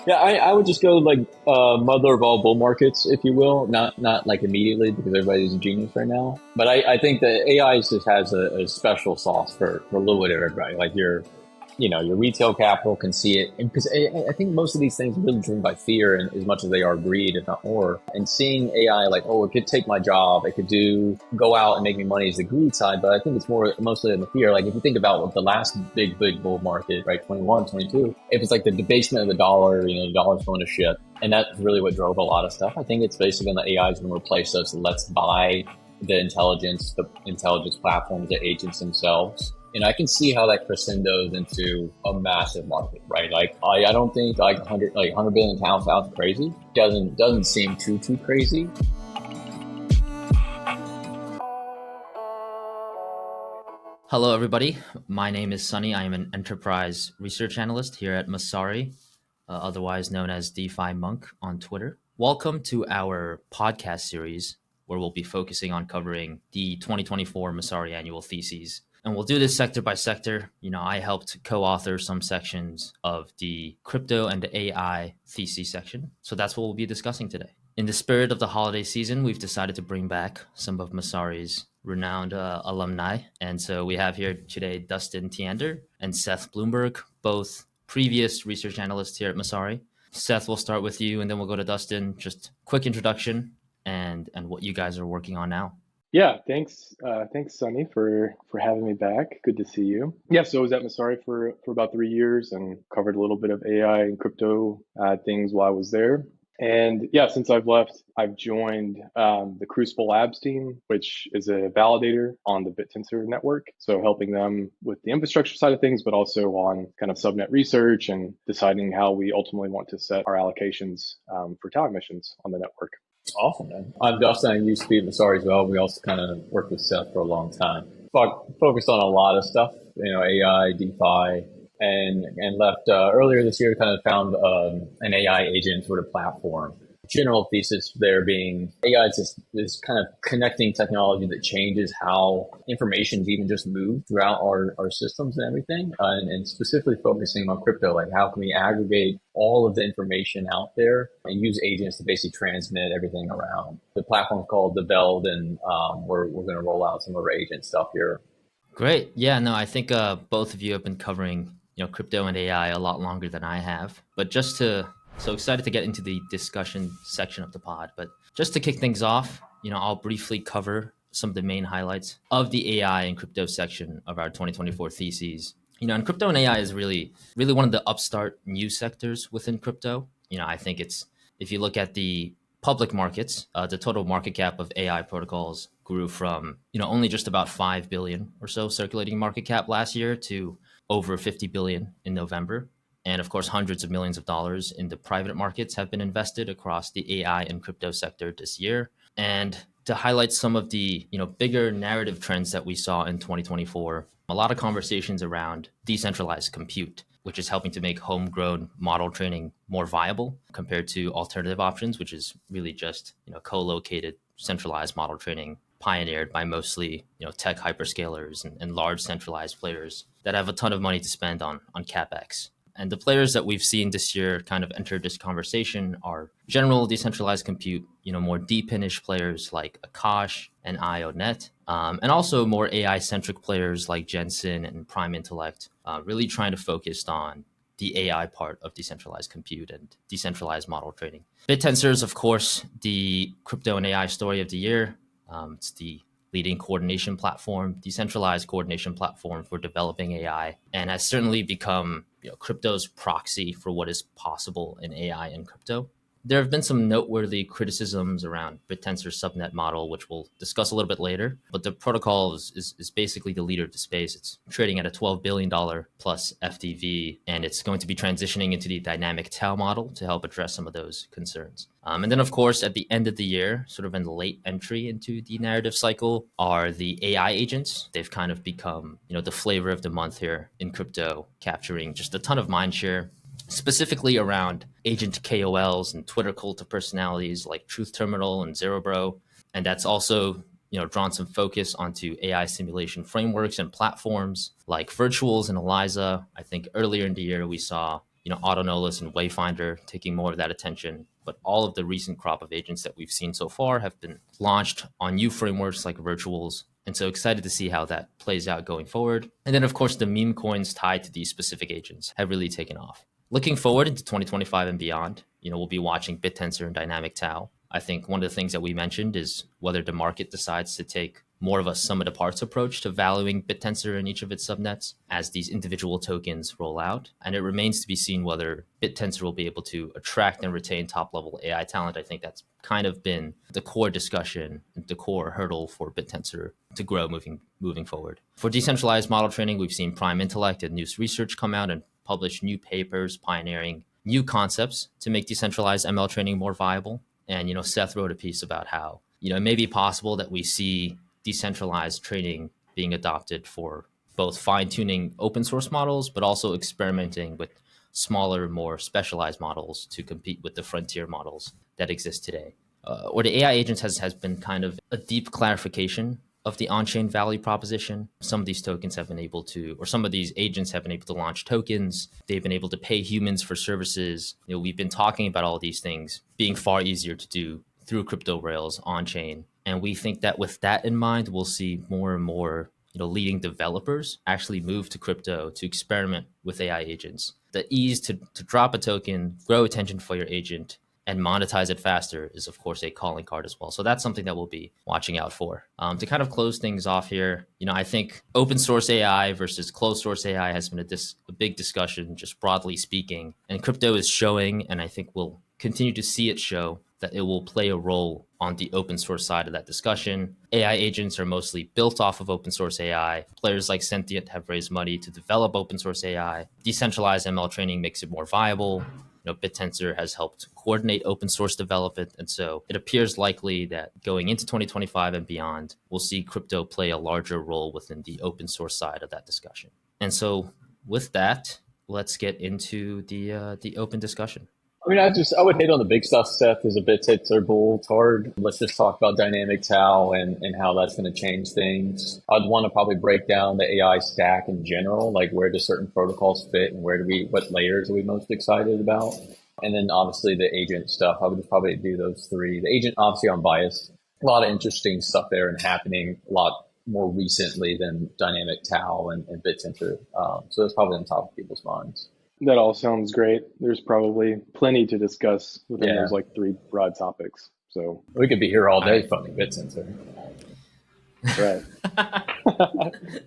Yeah, I would just go like mother of all bull markets, if you will. Not like immediately because everybody's a genius right now. But I think that AI just has a special sauce for a little bit of everybody. Like your retail capital can see it, because I think most of these things are really driven by fear, and as much as they are greed, if not more. And seeing AI like, oh, it could take my job, it could go out and make me money is the greed side, but I think it's more mostly in the fear. Like if you think about the last big bull market, right, 21, 22, it was like the debasement of the dollar. The dollar's going to shit, and that's really what drove a lot of stuff. I think it's basically the AI is going to replace us. Let's buy the intelligence platforms, the agents themselves. And I can see how that crescendos into a massive market, right? Like I don't think like 100 billion pounds sounds crazy. Doesn't seem too crazy. Hello, everybody. My name is Sunny. I am an enterprise research analyst here at Messari, otherwise known as DeFi Monk on Twitter. Welcome to our podcast series, where we'll be focusing on covering the 2024 Messari annual theses. And we'll do this sector by sector. I helped co-author some sections of the crypto and AI thesis section. So that's what we'll be discussing today. In the spirit of the holiday season, we've decided to bring back some of Messari's renowned alumni. And so we have here today Dustin Teander and Seth Bloomberg, both previous research analysts here at Messari. Seth, we'll start with you and then we'll go to Dustin. Just quick introduction and what you guys are working on now. Yeah, thanks, Sunny, for having me back. Good to see you. Yeah, so I was at Messari for about 3 years and covered a little bit of AI and crypto things while I was there. And yeah, since I've left, I've joined the Crucible Labs team, which is a validator on the Bittensor network. So helping them with the infrastructure side of things, but also on kind of subnet research and deciding how we ultimately want to set our allocations for talent missions on the network. Awesome, man. I'm Dustin. I used to be at Messari as well. We also kind of worked with Seth for a long time. Focused on a lot of stuff, AI, DeFi, and left earlier this year. Kind of found an AI agent sort of platform. General thesis there being AI is kind of connecting technology that changes how information is even just moved throughout our systems and everything, and specifically focusing on crypto. Like how can we aggregate all of the information out there and use agents to basically transmit everything around. The platform is called The Veld, and we're going to roll out some of our agent stuff here. Great. Yeah, no, I think both of you have been covering crypto and AI a lot longer than I have. But so excited to get into the discussion section of the pod. But just to kick things off, I'll briefly cover some of the main highlights of the AI and crypto section of our 2024 theses. And crypto and AI is really one of the upstart new sectors within crypto. I think if you look at the public markets, the total market cap of AI protocols grew from only just about 5 billion or so circulating market cap last year to over 50 billion in November. And of course, hundreds of millions of dollars in the private markets have been invested across the AI and crypto sector this year. And to highlight some of the bigger narrative trends that we saw in 2024, a lot of conversations around decentralized compute, which is helping to make homegrown model training more viable compared to alternative options, which is really just co-located centralized model training pioneered by mostly tech hyperscalers and large centralized players that have a ton of money to spend on capex. And the players that we've seen this year kind of enter this conversation are general decentralized compute, more deep-ish players like Akash and IONet, and also more AI-centric players like Jensen and Prime Intellect, really trying to focus on the AI part of decentralized compute and decentralized model training. Bittensor is, of course, the crypto and AI story of the year. It's the leading coordination platform, decentralized coordination platform for developing AI, and has certainly become crypto's proxy for what is possible in AI and crypto. There have been some noteworthy criticisms around Bittensor's subnet model, which we'll discuss a little bit later. But the protocol is basically the leader of the space. It's trading at a $12 billion plus FDV, and it's going to be transitioning into the dynamic TAO model to help address some of those concerns. And then, of course, at the end of the year, sort of in the late entry into the narrative cycle, are the AI agents. They've kind of become, the flavor of the month here in crypto, capturing just a ton of mindshare, specifically around agent KOLs and Twitter cult of personalities like Truth Terminal and ZeroBro. And that's also, drawn some focus onto AI simulation frameworks and platforms like Virtuals and Eliza. I think earlier in the year, we saw, AutoNolis and Wayfinder taking more of that attention. But all of the recent crop of agents that we've seen so far have been launched on new frameworks like virtuals. And so excited to see how that plays out going forward. And then, of course, the meme coins tied to these specific agents have really taken off. Looking forward into 2025 and beyond, we'll be watching Bittensor and Dynamic Tau. I think one of the things that we mentioned is whether the market decides to take more of a sum of the parts approach to valuing Bittensor in each of its subnets as these individual tokens roll out. And it remains to be seen whether Bittensor will be able to attract and retain top-level AI talent. I think that's kind of been the core discussion, the core hurdle for Bittensor to grow moving forward. For decentralized model training, we've seen Prime Intellect and News Research come out and publish new papers pioneering new concepts to make decentralized ML training more viable. And, Seth wrote a piece about how, it may be possible that we see decentralized training being adopted for both fine-tuning open source models, but also experimenting with smaller, more specialized models to compete with the frontier models that exist today. Or the AI agents has been kind of a deep clarification of the on-chain value proposition. Some of these tokens have been able to, or some of these agents have been able to launch tokens. They've been able to pay humans for services. We've been talking about all these things being far easier to do through crypto rails on-chain. And we think that with that in mind, we'll see more and more leading developers actually move to crypto to experiment with AI agents. The ease to drop a token, grow attention for your agent, and monetize it faster is, of course, a calling card as well. So that's something that we'll be watching out for. To kind of close things off here, I think open source AI versus closed source AI has been a big discussion, just broadly speaking. And crypto is showing, and I think we'll continue to see it show, that it will play a role on the open source side of that discussion. AI agents are mostly built off of open source AI. Players like Sentient have raised money to develop open source AI. Decentralized ML training makes it more viable. Bittensor has helped coordinate open source development. And so it appears likely that going into 2025 and beyond, we'll see crypto play a larger role within the open source side of that discussion. And so with that, let's get into the open discussion. I mean, I would hit on the big stuff, Seth, is a bit Bittensor bull. It's hard. Let's just talk about dynamic Tau and how that's going to change things. I'd want to probably break down the AI stack in general, like where do certain protocols fit and what layers are we most excited about? And then obviously the agent stuff, I would just probably do those three. The agent, obviously unbiased. A lot of interesting stuff there and happening a lot more recently than dynamic Tau and Bittensor. So that's probably on top of people's minds. That all sounds great. There's probably plenty to discuss within those like three broad topics. So we could be here all day funding Bittensor. Right.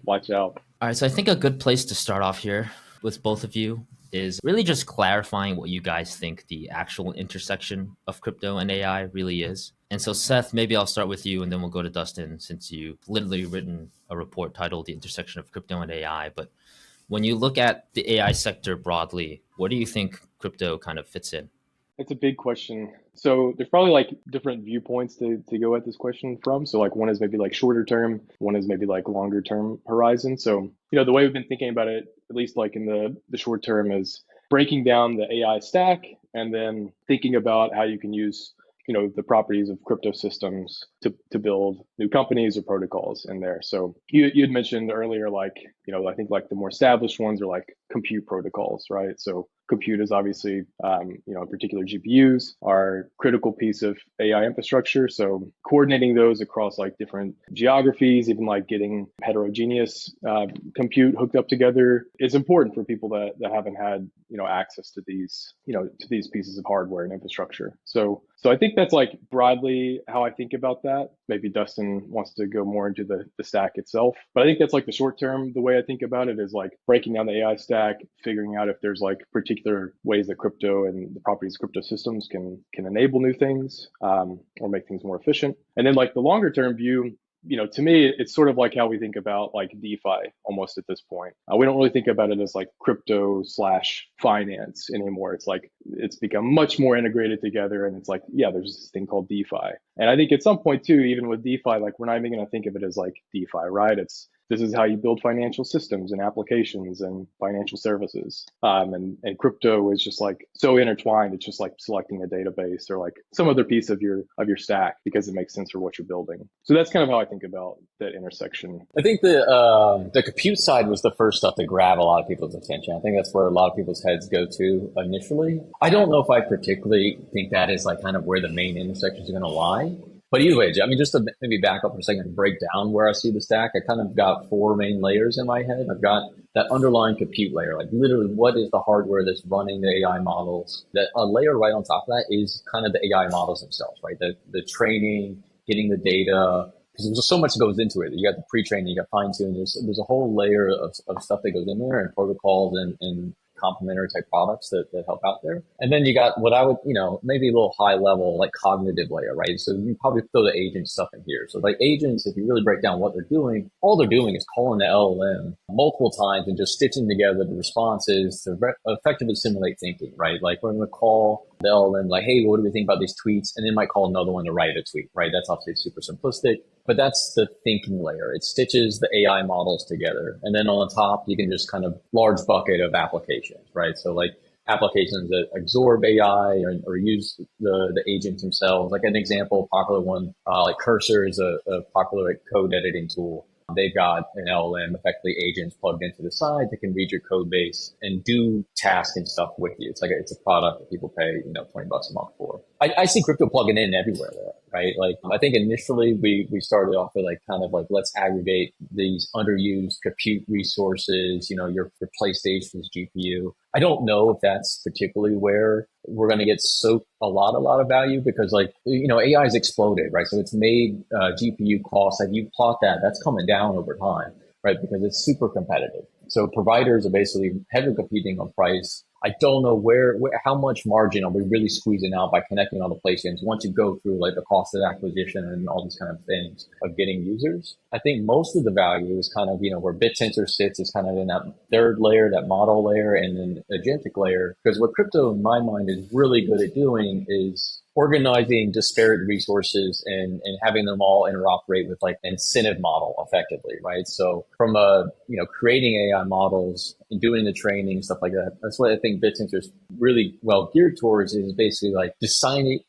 Watch out. All right. So I think a good place to start off here with both of you is really just clarifying what you guys think the actual intersection of crypto and AI really is. And so Seth, maybe I'll start with you and then we'll go to Dustin, since you've literally written a report titled The Intersection of Crypto and AI. But when you look at the AI sector broadly, what do you think crypto kind of fits in? It's a big question. So there's probably like different viewpoints to go at this question from. So like one is maybe like shorter term, one is maybe like longer term horizon. So, the way we've been thinking about it, at least like in the short term, is breaking down the AI stack and then thinking about how you can use the properties of crypto systems to build new companies or protocols in there. So you had mentioned earlier, like, I think like the more established ones are like compute protocols, right? So compute is obviously, in particular GPUs are a critical piece of AI infrastructure. So coordinating those across like different geographies, even like getting heterogeneous compute hooked up together is important for people that haven't had, access to these, to these pieces of hardware and infrastructure. So I think that's like broadly how I think about that. Maybe Dustin wants to go more into the stack itself, but I think that's like the short term. The way I think about it is like breaking down the AI stack, figuring out if there's like particular ways that crypto and the properties of crypto systems can enable new things or make things more efficient. And then like the longer term view, to me, it's sort of like how we think about like DeFi almost at this point. We don't really think about it as like crypto/finance anymore. It's like it's become much more integrated together. And it's like, there's this thing called DeFi. And I think at some point too, even with DeFi, like we're not even going to think of it as like DeFi, right? this is how you build financial systems and applications and financial services. And crypto is just like so intertwined. It's just like selecting a database or like some other piece of your stack because it makes sense for what you're building. So that's kind of how I think about that intersection. I think the compute side was the first stuff to grab a lot of people's attention. I think that's where a lot of people's heads go to initially. I don't know if I particularly think that is like kind of where the main intersections are going to lie. But either way, I mean, just to maybe back up for a second and break down where I see the stack, I kind of got four main layers in my head. I've got that underlying compute layer, like literally what is the hardware that's running the AI models. That a layer right on top of that is kind of the AI models themselves, right? The training, getting the data, because there's just so much that goes into it. You got the pre-training, you got fine-tuning. There's a whole layer of stuff that goes in there and protocols and complementary type products that help out there. And then you got what I would, maybe a little high level, like cognitive layer, right? So you probably throw the agent stuff in here. So like agents, if you really break down what they're doing, all they're doing is calling the LLM multiple times and just stitching together the responses to effectively simulate thinking, right? Like we're going to call the LLM like, hey, what do we think about these tweets? And then might call another one to write a tweet, right? That's obviously super simplistic. But that's the thinking layer. It stitches the AI models together. And then on the top, you can just kind of large bucket of applications, right? So like applications that absorb AI or use the agents themselves. Like an example, popular one, like Cursor is a popular like, code editing tool. They've got an LLM, effectively agents plugged into the side that can read your code base and do tasks and stuff with you. It's like it's a product that people pay, $20 a month for. I see crypto plugging in everywhere there, right? Like I think initially we started off with like kind of like let's aggregate these underused compute resources, your PlayStation's GPU. I don't know if that's particularly where we're going to get a lot of value because like, AI has exploded, right? So it's made GPU costs, like you plot that's coming down over time, right? Because it's super competitive. So providers are basically heavily competing on price. I don't know how much margin are we really squeezing out by connecting all the PlayStations once you go through like the cost of acquisition and all these kind of things of getting users. I think most of the value is kind of, where Bittensor sits is kind of in that third layer, that model layer, and then agentic layer. Because what crypto in my mind is really good at doing is organizing disparate resources and having them all interoperate with like an incentive model effectively, right? So from creating AI models and doing the training, stuff like that, that's what I think Bittensor is really well geared towards is basically like deciding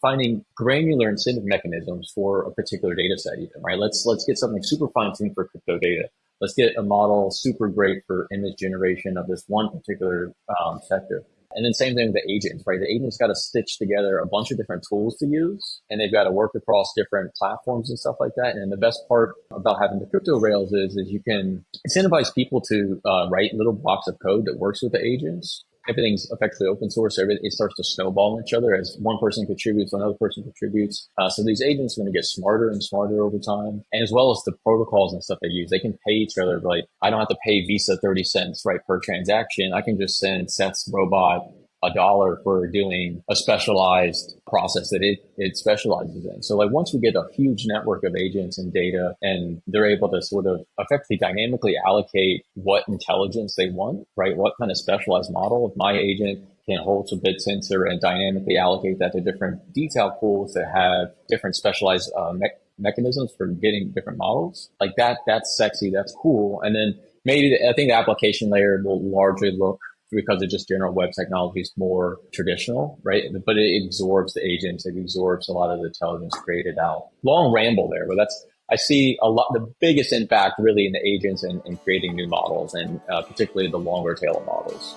finding granular incentive mechanisms for a particular data set even, right? Let's get something super fine-tuned for crypto data. Let's get a model super great for image generation of this one particular sector. And then same thing with the agents, right? The agents got to stitch together a bunch of different tools to use, and they've got to work across different platforms and stuff like that. And the best part about having the crypto rails is you can incentivize people to write little blocks of code that works with the agents. Everything's effectively open source. So it starts to snowball each other as one person contributes, another person contributes. So these agents are going to get smarter and smarter over time. And as well as the protocols and stuff they use, they can pay each other. Like I don't have to pay Visa 30 cents, right, per transaction. I can just send Seth's robot $1 for doing a specialized process that it specializes in. So like once we get a huge network of agents and data and they're able to sort of effectively dynamically allocate what intelligence they want, right? What kind of specialized model, if my agent can hold some Bittensor and dynamically allocate that to different detail pools that have different specialized mechanisms for getting different models, like that's sexy, that's cool. And then maybe I think the application layer will largely look, because of just general web technology, is more traditional, right? But it absorbs the agents, it absorbs a lot of the intelligence created out. Long ramble there, but I see the biggest impact really in the agents and creating new models, and particularly the longer tail of models.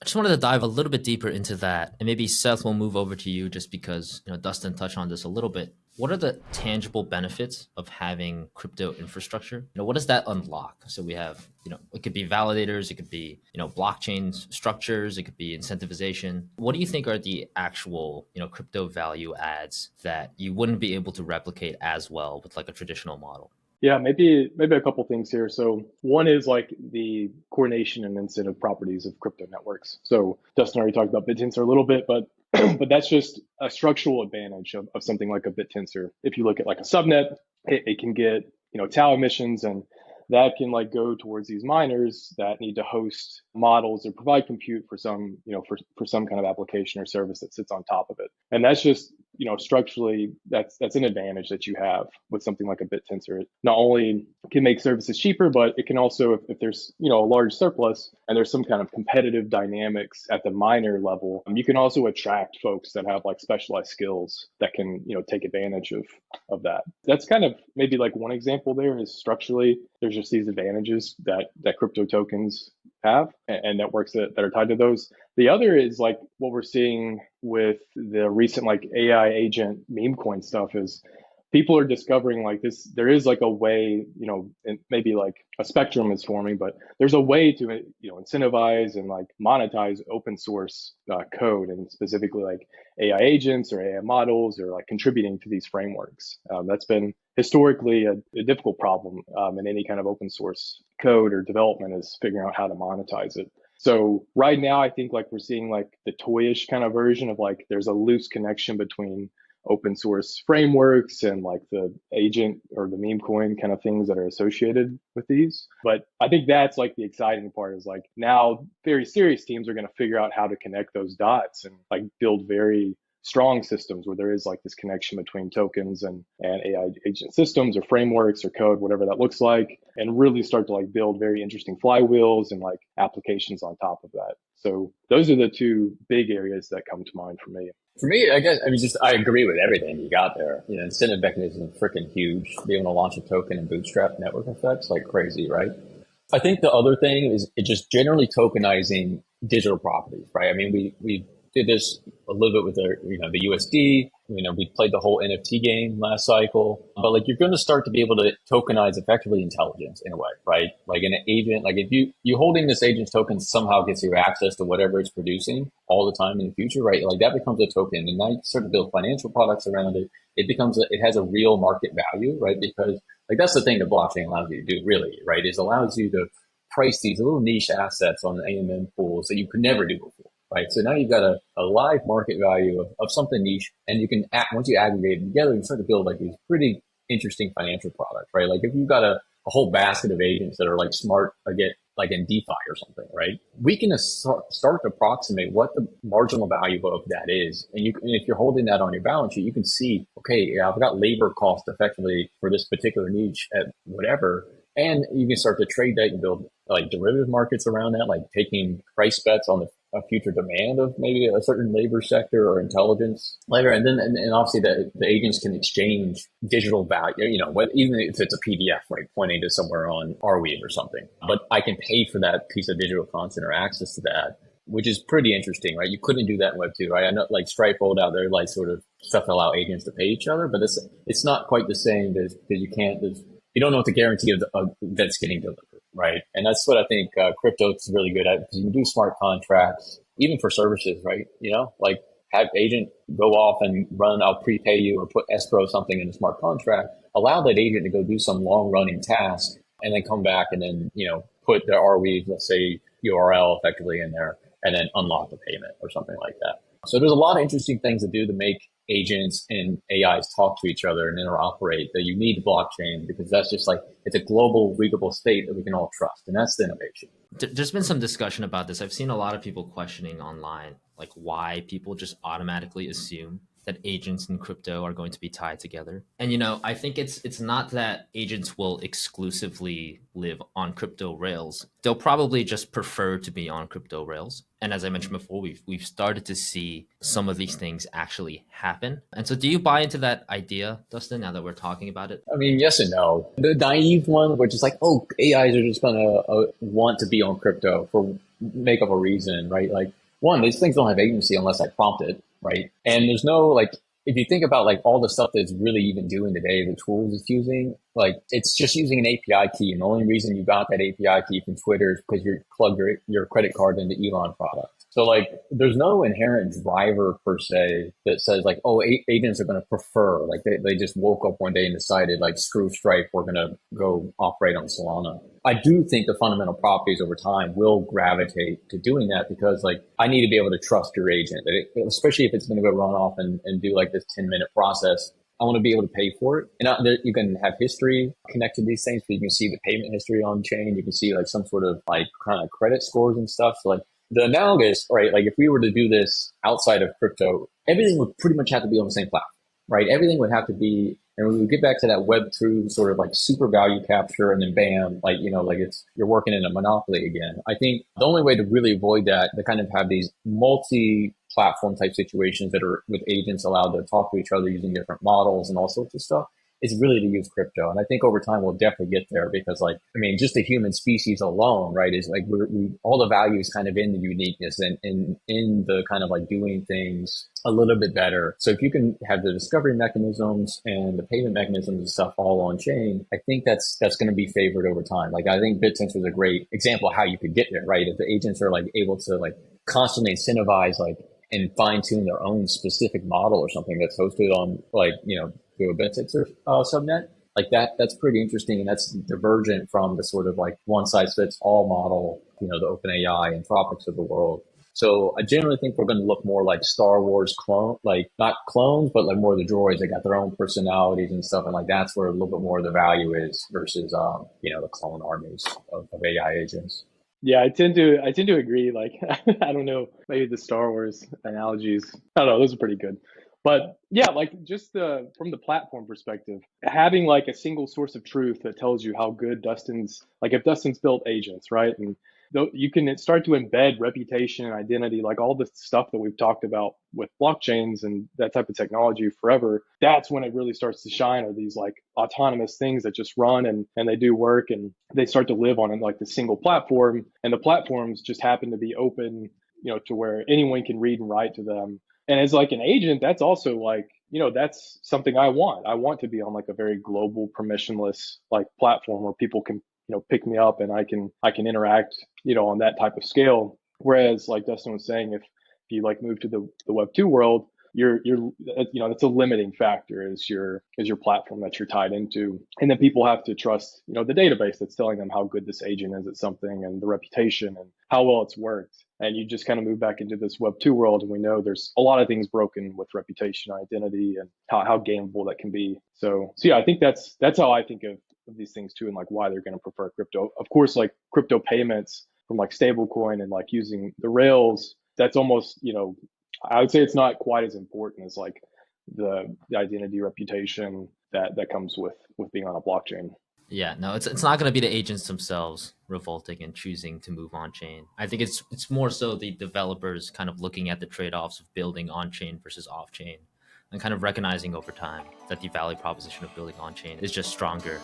I just wanted to dive a little bit deeper into that, and maybe Seth will move over to you just because Dustin touched on this a little bit. What are the tangible benefits of having crypto infrastructure? What does that unlock? So we have, it could be validators, it could be, blockchain structures, it could be incentivization. What do you think are the actual, crypto value adds that you wouldn't be able to replicate as well with like a traditional model? Yeah, maybe a couple things here. So one is like the coordination and incentive properties of crypto networks. So Dustin already talked about Bittensor a little bit, but but that's just a structural advantage of something like a Bittensor. If you look at like a subnet, it can get tau emissions, and that can like go towards these miners that need to host models or provide compute for some for some kind of application or service that sits on top of it. And that's just structurally, that's an advantage that you have with something like a Bittensor. It not only can make services cheaper, but it can also, if there's a large surplus and there's some kind of competitive dynamics at the miner level, you can also attract folks that have like specialized skills that can take advantage of that. That's kind of maybe like one example. There is structurally there's just these advantages that crypto tokens have and networks that are tied to those. The other is like what we're seeing with the recent like AI agent meme coin stuff is people are discovering like this, there is like a way, and maybe like a spectrum is forming, but there's a way to, incentivize and like monetize open source code, and specifically like AI agents or AI models, or like contributing to these frameworks. That's been historically a difficult problem in any kind of open source code or development, is figuring out how to monetize it. So right now, I think like we're seeing like the toyish kind of version of like there's a loose connection between open source frameworks and like the agent or the meme coin kind of things that are associated with these. But I think that's like the exciting part, is like now very serious teams are going to figure out how to connect those dots and like build very strong systems where there is like this connection between tokens and AI agent systems or frameworks or code, whatever that looks like, and really start to like build very interesting flywheels and like applications on top of that. So those are the two big areas that come to mind for me. For me, I guess, I agree with everything you got there. Incentive mechanism is freaking huge. Being able to launch a token and bootstrap network effects like crazy, right? I think the other thing is it just generally tokenizing digital properties, right? I mean, we did this a little bit with the USD. We played the whole NFT game last cycle, but like you're going to start to be able to tokenize effectively intelligence in a way, right? Like an agent, like if you holding this agent's token somehow gets you access to whatever it's producing all the time in the future, right? Like that becomes a token, and now you start to build financial products around it. It has a real market value, right? Because like that's the thing that blockchain allows you to do, really, right? Is allows you to price these little niche assets on the AMM pools that you could never do before. Right. So now you've got a live market value of something niche, and you can once you aggregate it together, you start to build like these pretty interesting financial products, right? Like if you've got a whole basket of agents that are like smart, again, like in DeFi or something, right? We can start to approximate what the marginal value of that is. And if you're holding that on your balance sheet, you can see, okay, yeah, I've got labor cost effectively for this particular niche at whatever. And you can start to trade that and build like derivative markets around that, like taking price bets on a future demand of maybe a certain labor sector or intelligence later. And then, and obviously the agents can exchange digital value, even if it's a PDF, right, pointing to somewhere on Arweave or something. But I can pay for that piece of digital content or access to that, which is pretty interesting, right? You couldn't do that in Web 2, right? I know like Stripe rolled out their like sort of stuff to allow agents to pay each other, but it's not quite the same because you don't know what the guarantee of that's getting delivered, right? And that's what I think crypto is really good at, because you can do smart contracts, even for services, right? Like have agent go off and run, I'll prepay you, or put escrow something in a smart contract, allow that agent to go do some long running task and then come back and then, put their Arweave, let's say URL effectively in there, and then unlock the payment or something like that. So there's a lot of interesting things to do to make agents and AIs talk to each other and interoperate that you need blockchain, because that's just like, it's a global readable state that we can all trust. And that's the innovation. There's been some discussion about this. I've seen a lot of people questioning online, like why people just automatically assume that agents and crypto are going to be tied together. And, I think it's not that agents will exclusively live on crypto rails. They'll probably just prefer to be on crypto rails. And as I mentioned before, we've started to see some of these things actually happen. And so do you buy into that idea, Dustin, now that we're talking about it? I mean, yes and no. The naive one, which is like, oh, AIs are just going to want to be on crypto for make up a reason, right? Like, one, these things don't have agency unless I prompt it, right? And there's no, like, if you think about like all the stuff that's really even doing today, the tools it's using, like it's just using an API key. And the only reason you got that API key from Twitter is because you plugged your credit card into Elon product. So like there's no inherent driver per se that says like, oh, agents are going to prefer, like they just woke up one day and decided like, screw Stripe, we're going to go operate on Solana. I do think the fundamental properties over time will gravitate to doing that, because like I need to be able to trust your agent, especially if it's going to go run off and do like this 10-minute process. I want to be able to pay for it. And you can have history connected to these things, so you can see the payment history on chain. You can see like some sort of like kind of credit scores and stuff. So like the analogous, right? Like if we were to do this outside of crypto, everything would pretty much have to be on the same platform, right? Everything would have to be, and we would get back to that Web2 sort of like super value capture, and then bam, like, like it's, you're working in a monopoly again. I think the only way to really avoid that, to kind of have these multi-platform type situations that are with agents allowed to talk to each other using different models and all sorts of stuff, is really to use crypto. And I think over time we'll definitely get there because, like, I mean, just the human species alone, right, is like we all the value is kind of in the uniqueness and in the kind of like doing things a little bit better. So if you can have the discovery mechanisms and the payment mechanisms and stuff all on chain, I think that's going to be favored over time. Like, I think Bittensor is a great example of how you could get there, right? If the agents are like able to like constantly incentivize like and fine tune their own specific model or something that's hosted on like, through a Bittensor subnet, like that's pretty interesting. And that's divergent from the sort of like one size fits all model, the OpenAI and Anthropics of the world. So I generally think we're going to look more like Star Wars clone, like not clones, but like more of the droids. They got their own personalities and stuff. And like, that's where a little bit more of the value is versus, the clone armies of AI agents. Yeah, I tend to agree. Like, I don't know, maybe the Star Wars analogies, I don't know, those are pretty good. But yeah, like just from the platform perspective, having like a single source of truth that tells you how good if Dustin's built agents, right? And you can start to embed reputation and identity, like all the stuff that we've talked about with blockchains and that type of technology forever. That's when it really starts to shine, are these like autonomous things that just run and they do work and they start to live on it like the single platform. And the platforms just happen to be open, to where anyone can read and write to them. And as like an agent, that's also like, that's something I want. I want to be on like a very global, permissionless like platform where people can, pick me up and I can interact, on that type of scale. Whereas like Dustin was saying, if you like move to the Web2 world, you're that's a limiting factor is your platform that you're tied into. And then people have to trust, the database that's telling them how good this agent is at something and the reputation and how well it's worked. And you just kind of move back into this Web2 world, and we know there's a lot of things broken with reputation, identity, and how gameable that can be. So yeah, I think that's how I think of these things too, and like why they're going to prefer crypto. Of course, like crypto payments from like stablecoin and like using the rails, that's almost, I would say it's not quite as important as like the identity reputation that comes with being on a blockchain. Yeah, no, it's not going to be the agents themselves revolting and choosing to move on chain. I think it's more so the developers kind of looking at the trade-offs of building on chain versus off chain and kind of recognizing over time that the value proposition of building on chain is just stronger.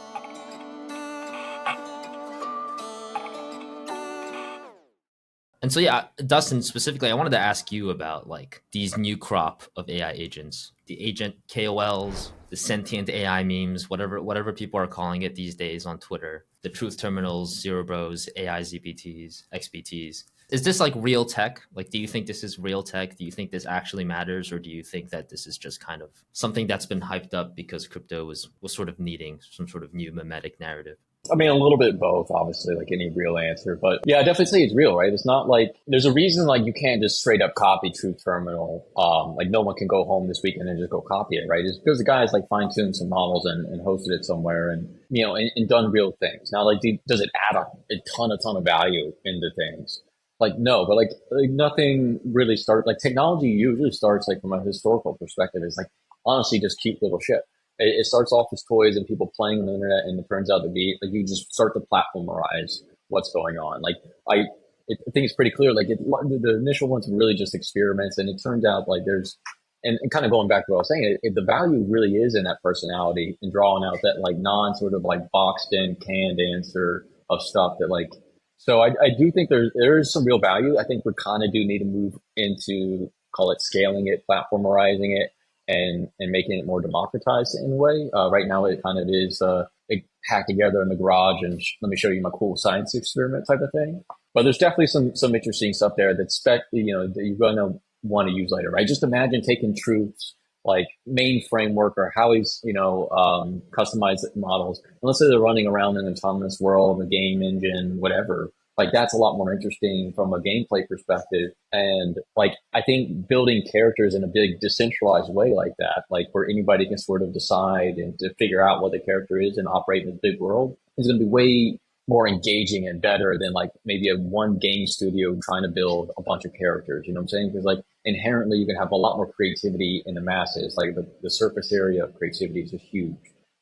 And so, yeah, Dustin, specifically, I wanted to ask you about like these new crop of AI agents, the agent KOLs, the sentient AI memes, whatever people are calling it these days on Twitter, the truth terminals, zero bros, AI ZPTs, XPTs. Is this like real tech? Like, do you think this is real tech? Do you think this actually matters? Or do you think that this is just kind of something that's been hyped up because crypto was sort of needing some sort of new mimetic narrative? I mean, a little bit both, obviously, like any real answer. But yeah, I definitely say it's real, right? It's not like there's a reason like you can't just straight up copy Truth Terminal. Like no one can go home this weekend and just go copy it, right? It's because the guys like fine tuned some models and hosted it somewhere and, and done real things. Now, like, does it add a ton of value into things? Like, no, but like nothing really starts, like technology usually starts like from a historical perspective. It's like honestly just cute little shit. It starts off as toys and people playing on the internet, and it turns out to be like you just start to platformerize what's going on. Like I think it's pretty clear. Like the initial ones were really just experiments, and it turns out like there's and kind of going back to what I was saying, the value really is in that personality and drawing out that like non sort of like boxed in canned answer of stuff that like. So I do think there is some real value. I think we kind of do need to move into call it scaling it, platformerizing it, and making it more democratized in a way. Right now, it kind of is hacked together in the garage and let me show you my cool science experiment type of thing. But there's definitely some interesting stuff there that that you're going to want to use later, right? Just imagine taking Truth's like main framework or how he's customized models. And let's say they're running around in an autonomous world, a game engine, whatever. Like that's a lot more interesting from a gameplay perspective. And like, I think building characters in a big decentralized way like that, like where anybody can sort of decide and to figure out what the character is and operate in the big world is going to be way more engaging and better than like maybe a one game studio trying to build a bunch of characters. You know what I'm saying? Because like inherently you can have a lot more creativity in the masses. Like the surface area of creativity is just huge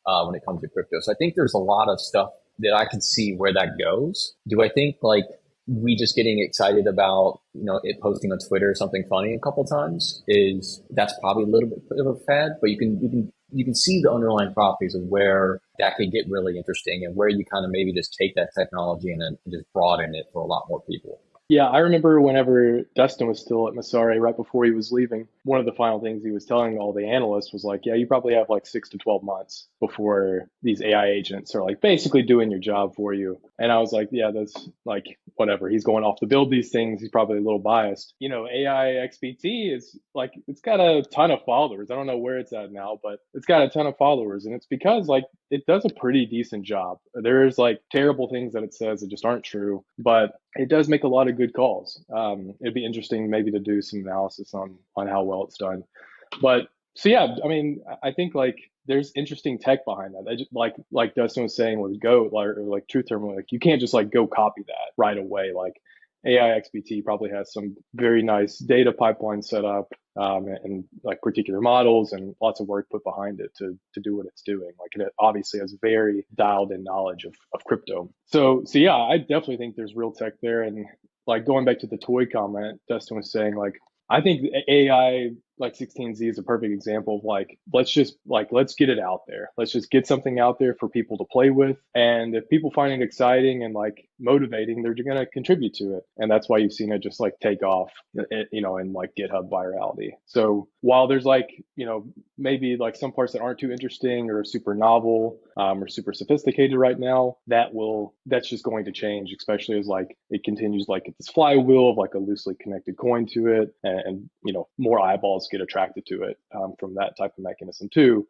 when it comes to crypto. So I think there's a lot of stuff that I can see where that goes. Do I think like we just getting excited about, you know, it posting on Twitter something funny a couple times is that's probably a little bit of a fad, but you can see the underlying properties of where that could get really interesting and where you kind of maybe just take that technology and then just broaden it for a lot more people. Yeah, I remember whenever Dustin was still at Messari, right before he was leaving, one of the final things he was telling all the analysts was like, yeah, you probably have like 6 to 12 months before these AI agents are like basically doing your job for you. And I was like, yeah, that's like whatever. He's going off to build these things. He's probably a little biased. You know, AI XBT is like, it's got a ton of followers. I don't know where it's at now, but it's got a ton of followers. And it's because like it does a pretty decent job. There's like terrible things that it says that just aren't true, but it does make a lot of good calls. It'd be interesting maybe to do some analysis on how well it's done. But so yeah, I mean, I think like there's interesting tech behind that. I just, like Dustin was saying with Go or like Truth Terminal, like you can't just like go copy that right away. Like AI XBT probably has some very nice data pipeline set up and like particular models and lots of work put behind it to do what it's doing. Like it obviously has very dialed in knowledge of crypto. So yeah, I definitely think there's real tech there. And like going back to the toy comment, Dustin was saying, like, I think AI like 16Z is a perfect example of like, let's get it out there. Let's just get something out there for people to play with. And if people find it exciting and like motivating, they're going to contribute to it. And that's why you've seen it just like take off, you know, in like GitHub virality. So while there's like, you know, maybe like some parts that aren't too interesting or super novel or super sophisticated right now, that's just going to change, especially as like it continues like this flywheel of like a loosely connected coin to it. And you know, more eyeballs get attracted to it from that type of mechanism too.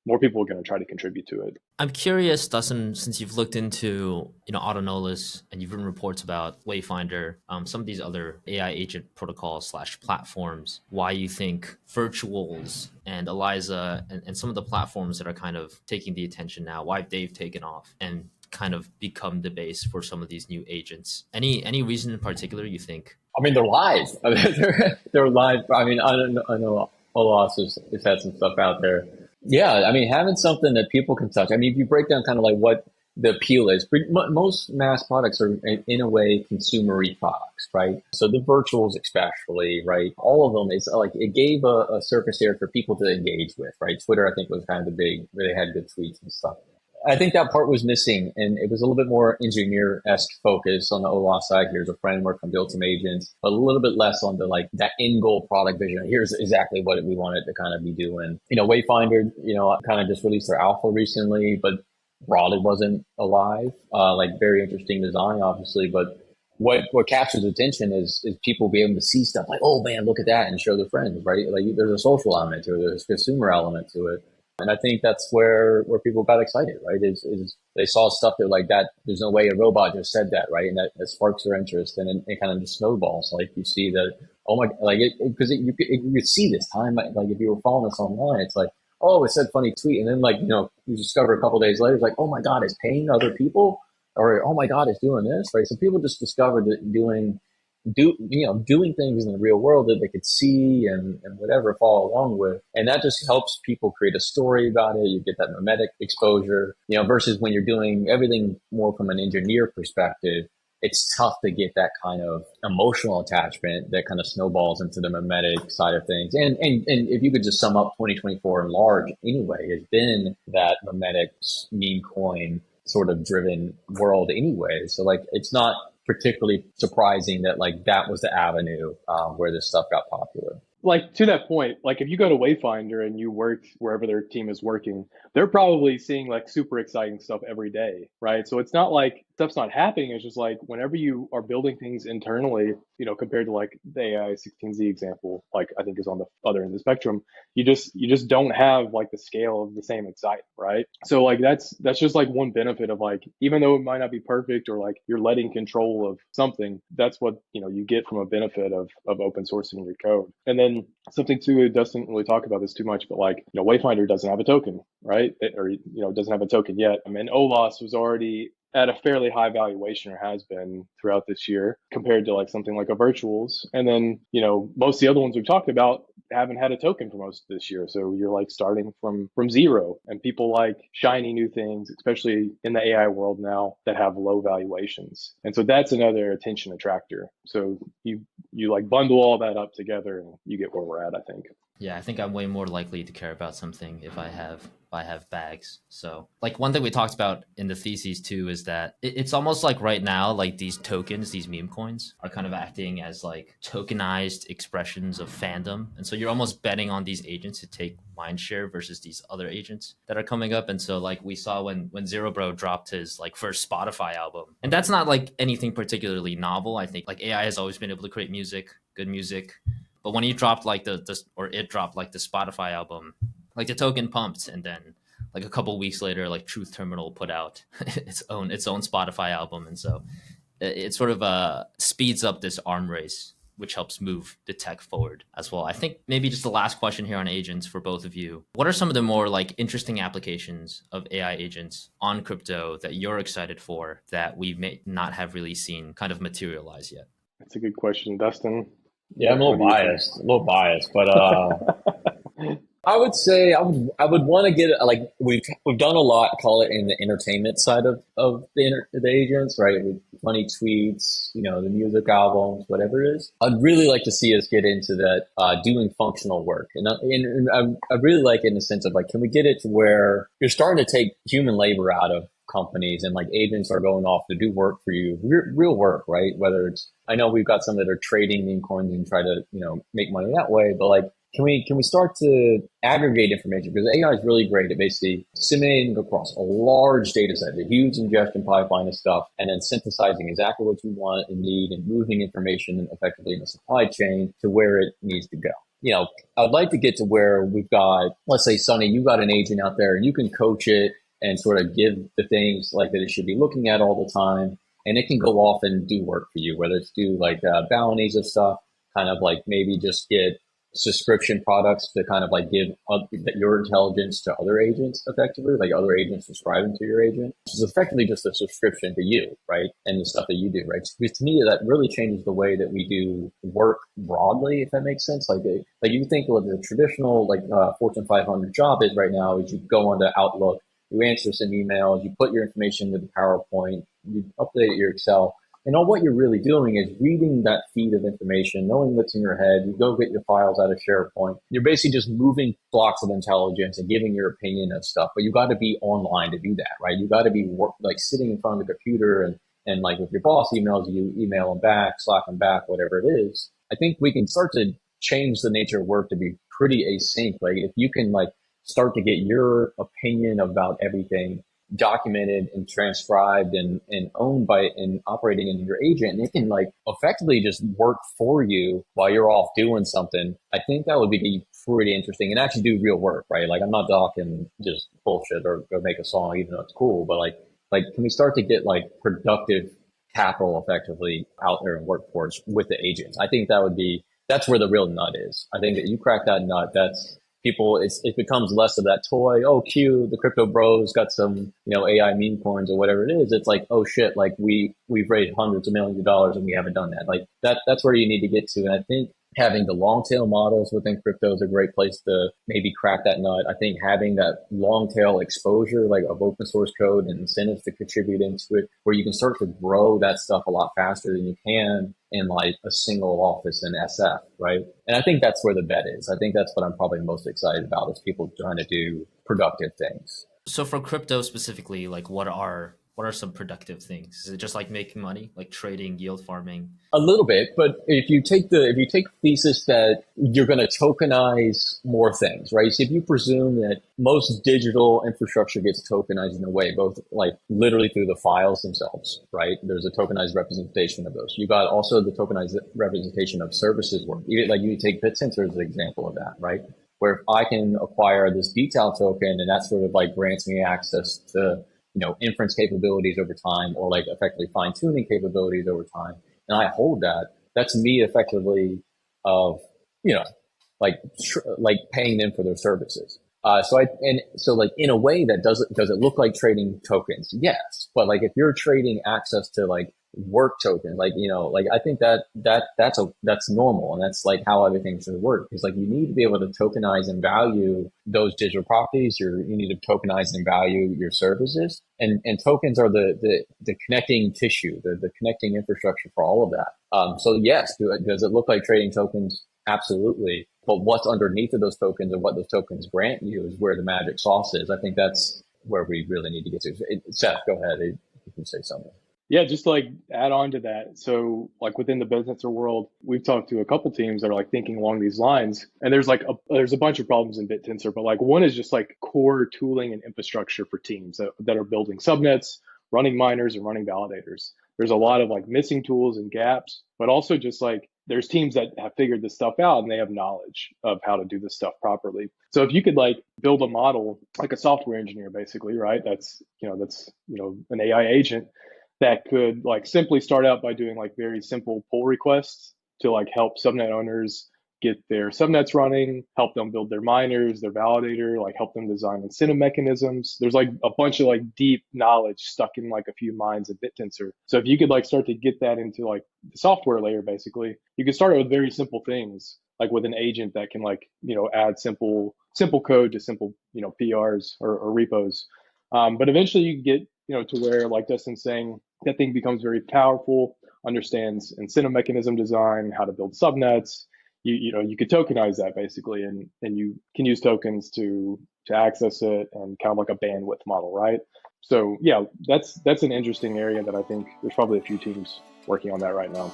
More people are going to try to contribute to it. I'm curious, Dustin, since you've looked into, you know, Autonomous and you've written reports about Wayfinder, some of these other AI agent protocols slash platforms, why you think Virtuals and Eliza and some of the platforms that are kind of taking the attention now, why they've taken off and kind of become the base for some of these new agents. Any reason in particular you think? I mean, they're live. I mean, they're live. I mean, I know Olas has had some stuff out there. Yeah, I mean, having something that people can touch. I mean, if you break down kind of like what the appeal is, most mass products are in a way consumery products, right? So the virtuals especially, right? All of them is like it gave a surface area for people to engage with, right? Twitter, I think, was kind of the big, where they had good tweets and stuff. I think that part was missing, and it was a little bit more engineer-esque focus on the OAuth side. Here's a framework and build some agents, but a little bit less on the like that end goal product vision. Here's exactly what we wanted to kind of be doing. You know, Wayfinder, you know, kind of just released their alpha recently, but broadly wasn't alive. Like very interesting design, obviously, but what captures attention is people being able to see stuff like, oh man, look at that, and show their friends, right? Like there's a social element to it, there's a consumer element to it. And I think that's where people got excited, right? Is they saw stuff that like that. There's no way a robot just said that, right? And that sparks their interest, and it kind of just snowballs. Like you see that, oh my, like because you could see this time, like if you were following us online, it's like, oh, it said funny tweet, and then like you know you discover a couple of days later, it's like, oh my god, it's paying other people, or oh my god, it's doing this, right? So people just discovered that doing things in the real world that they could see and whatever follow along with. And that just helps people create a story about it. You get that mimetic exposure, you know, versus when you're doing everything more from an engineer perspective, it's tough to get that kind of emotional attachment that kind of snowballs into the mimetic side of things. And if you could just sum up 2024 in large anyway, it's been that mimetic meme coin sort of driven world anyway. So like, it's not particularly surprising that like that was the avenue where this stuff got popular. Like to that point, like if you go to Wayfinder and you work wherever their team is working, they're probably seeing like super exciting stuff every day, right? So it's not like stuff's not happening. It's just like whenever you are building things internally, you know, compared to like the AI 16Z example, like I think is on the other end of the spectrum, you just don't have like the scale of the same excitement, right? So like that's just like one benefit of like, even though it might not be perfect or like you're letting control of something, that's what, you know, you get from a benefit of open sourcing your code. And then something too, it doesn't really talk about this too much, but like, you know, Wayfinder doesn't have a token, right? Or, you know, it doesn't have a token yet. I mean, OLAS was already at a fairly high valuation, or has been throughout this year, compared to like something like a virtuals. And then, most of the other ones we've talked about haven't had a token for most of this year. So you're like starting from zero, and people like shiny new things, especially in the AI world now, that have low valuations. And so that's another attention attractor. So you like bundle all that up together and you get where we're at, I think. Yeah, I think I'm way more likely to care about something if I have bags. So, like one thing we talked about in the theses too is that it's almost like right now, like these tokens, these meme coins, are kind of acting as like tokenized expressions of fandom, and so you're almost betting on these agents to take mind share versus these other agents that are coming up. And so, like we saw when Zero Bro dropped his like first Spotify album, and that's not like anything particularly novel. I think like AI has always been able to create music, good music. But when he dropped like it dropped like the Spotify album, like the token pumped, and then like a couple weeks later, like Truth Terminal put out its own Spotify album, and so it sort of speeds up this arm race, which helps move the tech forward as well. I think maybe just the last question here on agents for both of you. What are some of the more like interesting applications of AI agents on crypto that you're excited for that we may not have really seen kind of materialize yet? That's a good question, Dustin. Yeah, I'm a little biased, but I would say I would want to get like we've done a lot, call it in the entertainment side of the agents, right? With funny tweets, the music albums, whatever it is. I'd really like to see us get into that doing functional work, and I really like it in the sense of like, can we get it to where you're starting to take human labor out of companies and like agents are going off to do work for you, real work, right? Whether it's, I know we've got some that are trading meme coins and try to make money that way, but like, can we start to aggregate information? Because AI is really great at basically disseminating across a large data set, a huge ingestion pipeline of stuff, and then synthesizing exactly what you want and need and moving information effectively in the supply chain to where it needs to go. I'd like to get to where we've got, let's say, Sonny, you got an agent out there and you can coach it and sort of give the things like that it should be looking at all the time. And it can go off and do work for you, whether it's do like bounties of stuff, kind of like maybe just get subscription products to kind of like give your intelligence to other agents effectively, like other agents subscribing to your agent, which is effectively just a subscription to you, right? And the stuff that you do, right? Because to me, that really changes the way that we do work broadly, if that makes sense. Like you think what the traditional like Fortune 500 job is right now is you go onto Outlook, you answer some emails, you put your information into the PowerPoint, you update your Excel. And all what you're really doing is reading that feed of information, knowing what's in your head. You go get your files out of SharePoint. You're basically just moving blocks of intelligence and giving your opinion of stuff. But you got to be online to do that, right? You got to be like sitting in front of the computer and like if your boss emails you, email them back, Slack them back, whatever it is. I think we can start to change the nature of work to be pretty async. Like if you can like start to get your opinion about everything documented and transcribed and owned by and operating into your agent, and it can like effectively just work for you while you're off doing something. I think that would be pretty interesting and actually do real work, right? Like I'm not talking just bullshit or go make a song, even though it's cool, but like can we start to get like productive capital effectively out there in workforce with the agents? I think that's where the real nut is. I think that you crack that nut, that's people, it becomes less of that toy. Oh, cute, the crypto bros got some, AI meme coins or whatever it is. It's like, oh shit, like we've raised hundreds of millions of dollars and we haven't done that. Like that's where you need to get to. And I think having the long tail models within crypto is a great place to maybe crack that nut. I think having that long tail exposure, like of open source code and incentives to contribute into it, where you can start to grow that stuff a lot faster than you can in like a single office in SF, right? And I think that's where the bet is. I think that's what I'm probably most excited about is people trying to do productive things. So for crypto specifically, like what are some productive things? Is it just like making money, like trading, yield farming? A little bit, but if you take thesis that you're going to tokenize more things, right? So if you presume that most digital infrastructure gets tokenized in a way, both like literally through the files themselves, right? There's a tokenized representation of those. You got also the tokenized representation of services work. Even like you take Bittensor as an example of that, right? Where if I can acquire this detail token and that sort of like grants me access to inference capabilities over time, or like effectively fine tuning capabilities over time, and I hold that, that's me effectively of, like paying them for their services. So like in a way that does it look like trading tokens? Yes. But like if you're trading access to like work tokens, like, like I think that's normal. And that's like how everything should work. Because like you need to be able to tokenize and value those digital properties. You need to tokenize and value your services. And tokens are the connecting tissue, the connecting infrastructure for all of that. So yes, does it look like trading tokens? Absolutely. But what's underneath of those tokens and what those tokens grant you is where the magic sauce is. I think that's where we really need to get to. Seth, go ahead. You can say something. Yeah, just to like add on to that. So like within the Bittensor world, we've talked to a couple teams that are like thinking along these lines. And there's a bunch of problems in Bittensor, but like one is just like core tooling and infrastructure for teams that are building subnets, running miners, and running validators. There's a lot of like missing tools and gaps, but also just like there's teams that have figured this stuff out and they have knowledge of how to do this stuff properly. So if you could like build a model like a software engineer, basically, right? That's an AI agent that could like simply start out by doing like very simple pull requests to like help subnet owners get their subnets running, help them build their miners, their validator, like help them design incentive mechanisms. There's like a bunch of like deep knowledge stuck in like a few minds of Bittensor. So if you could like start to get that into like the software layer, basically, you could start with very simple things, like with an agent that can like, add simple code to simple, PRs or repos. But eventually you get, to where like Dustin's saying, that thing becomes very powerful, understands incentive mechanism design, how to build subnets. You could tokenize that basically, and you can use tokens to access it and kind of like a bandwidth model, right? So yeah, that's an interesting area that I think there's probably a few teams working on that right now.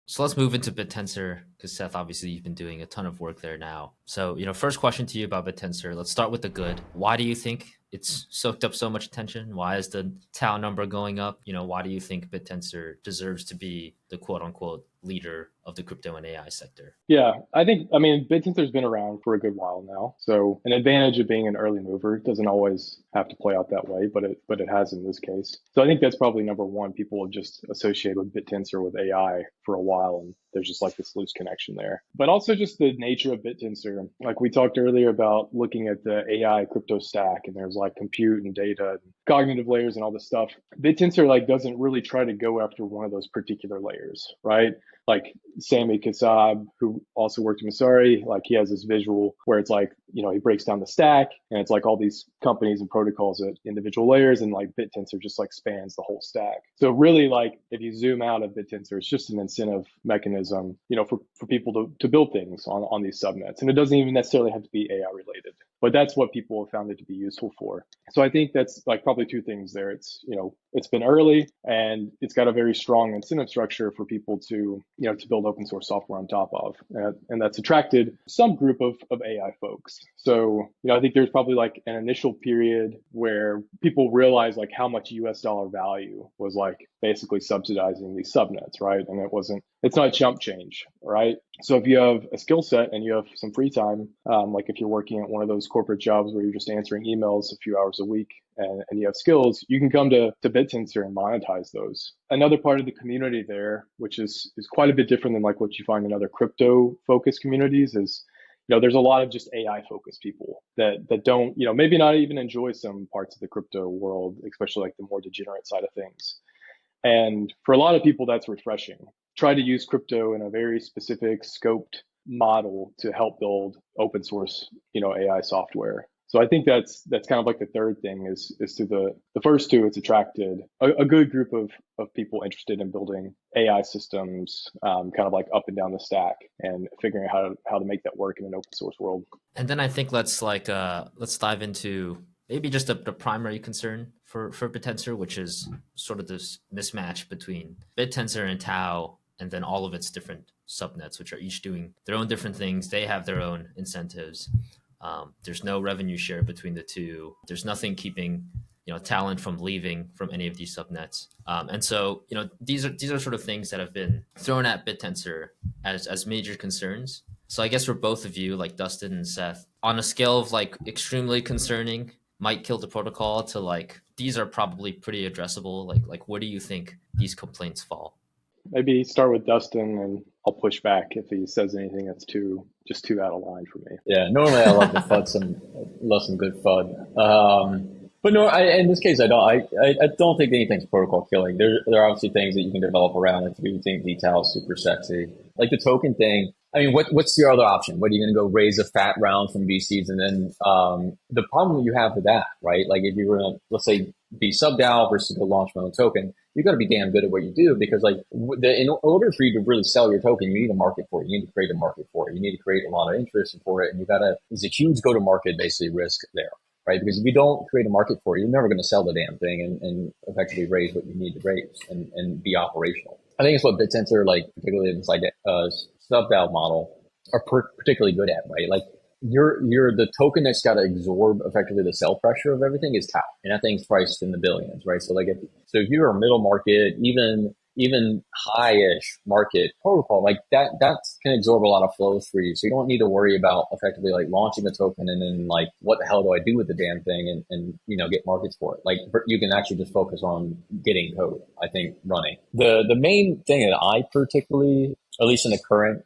So let's move into Bittensor, because Seth, obviously you've been doing a ton of work there now. So, first question to you about Bittensor. Let's start with the good. Why do you think it's soaked up so much attention? Why is the Tau number going up? Why do you think Bittensor deserves to be the quote unquote leader of the crypto and AI sector? Yeah, I mean, Bittensor's been around for a good while now. So an advantage of being an early mover doesn't always have to play out that way, but it has in this case. So I think that's probably number one. People have just associated with Bittensor with AI for a while, and there's just like this loose connection there. But also just the nature of Bittensor. Like we talked earlier about looking at the AI crypto stack, and there's like compute and data and cognitive layers and all this stuff. Bittensor like doesn't really try to go after one of those particular layers, right? Like Sami Kassab, who also worked at Messari, like he has this visual where it's like, he breaks down the stack and it's like all these companies and protocols at individual layers, and like Bittensor just like spans the whole stack. So really, like if you zoom out of Bittensor, it's just an incentive mechanism, for people to build things on these subnets. And it doesn't even necessarily have to be AI related, but that's what people have found it to be useful for. So I think that's like probably two things there. It's, it's been early and it's got a very strong incentive structure for people to build open source software on top of. And that's attracted some group of AI folks. So, I think there's probably like an initial period where people realized like how much US dollar value was like basically subsidizing these subnets, right? And it's not chump change, right? So if you have a skill set and you have some free time, like if you're working at one of those corporate jobs where you're just answering emails a few hours a week, and you have skills, you can come to Bittensor and monetize those. Another part of the community there, which is quite a bit different than like what you find in other crypto focused communities, is there's a lot of just AI focused people that don't, maybe not even enjoy some parts of the crypto world, especially like the more degenerate side of things. And for a lot of people, that's refreshing. Try to use crypto in a very specific scoped model to help build open source, AI software. So I think that's kind of like the third thing is to the first two, it's attracted a good group of people interested in building AI systems, kind of like up and down the stack and figuring out how to make that work in an open source world. And then I think let's dive into maybe just the primary concern for Bittensor, which is sort of this mismatch between Bittensor and Tau, and then all of its different subnets, which are each doing their own different things. They have their own incentives. There's no revenue share between the two. There's nothing keeping talent from leaving from any of these subnets. And so these are sort of things that have been thrown at Bittensor as major concerns. So I guess for both of you, like Dustin and Seth, on a scale of like extremely concerning, might kill the protocol, to like these are probably pretty addressable. Like where do you think these complaints fall? maybe start with Dustin, and I'll push back if he says anything that's too out of line for me. Yeah, normally I love to love some good FUD. But no, in this case, I don't. I don't think anything's protocol killing. There are obviously things that you can develop around it. If you think detail is super sexy, like the token thing. I mean, what's your other option? What are you going to go raise a fat round from VCs, and then the problem you have with that, right? Like if you were to, let's say, be sub DAO versus go launch my own token, you got to be damn good at what you do, because like in order for you to really sell your token, you need a market for it. You need to create a market for it. You need to create a lot of interest for it, and there's a huge go to market basically risk there, right? Because if you don't create a market for it, you're never going to sell the damn thing and effectively raise what you need to raise and be operational. I think it's what Bittensor, like particularly in this like sub DAO model, are particularly good at, right? Like you're the token that's got to absorb effectively the sell pressure of everything is Tau, and that thing's priced in the billions, right? So like if you're a middle market, even high-ish market protocol, like that can absorb a lot of flows for you. So you don't need to worry about effectively like launching a token and then like what the hell do I do with the damn thing and get markets for it. Like you can actually just focus on getting code, I think, running. The main thing that I particularly, at least in the current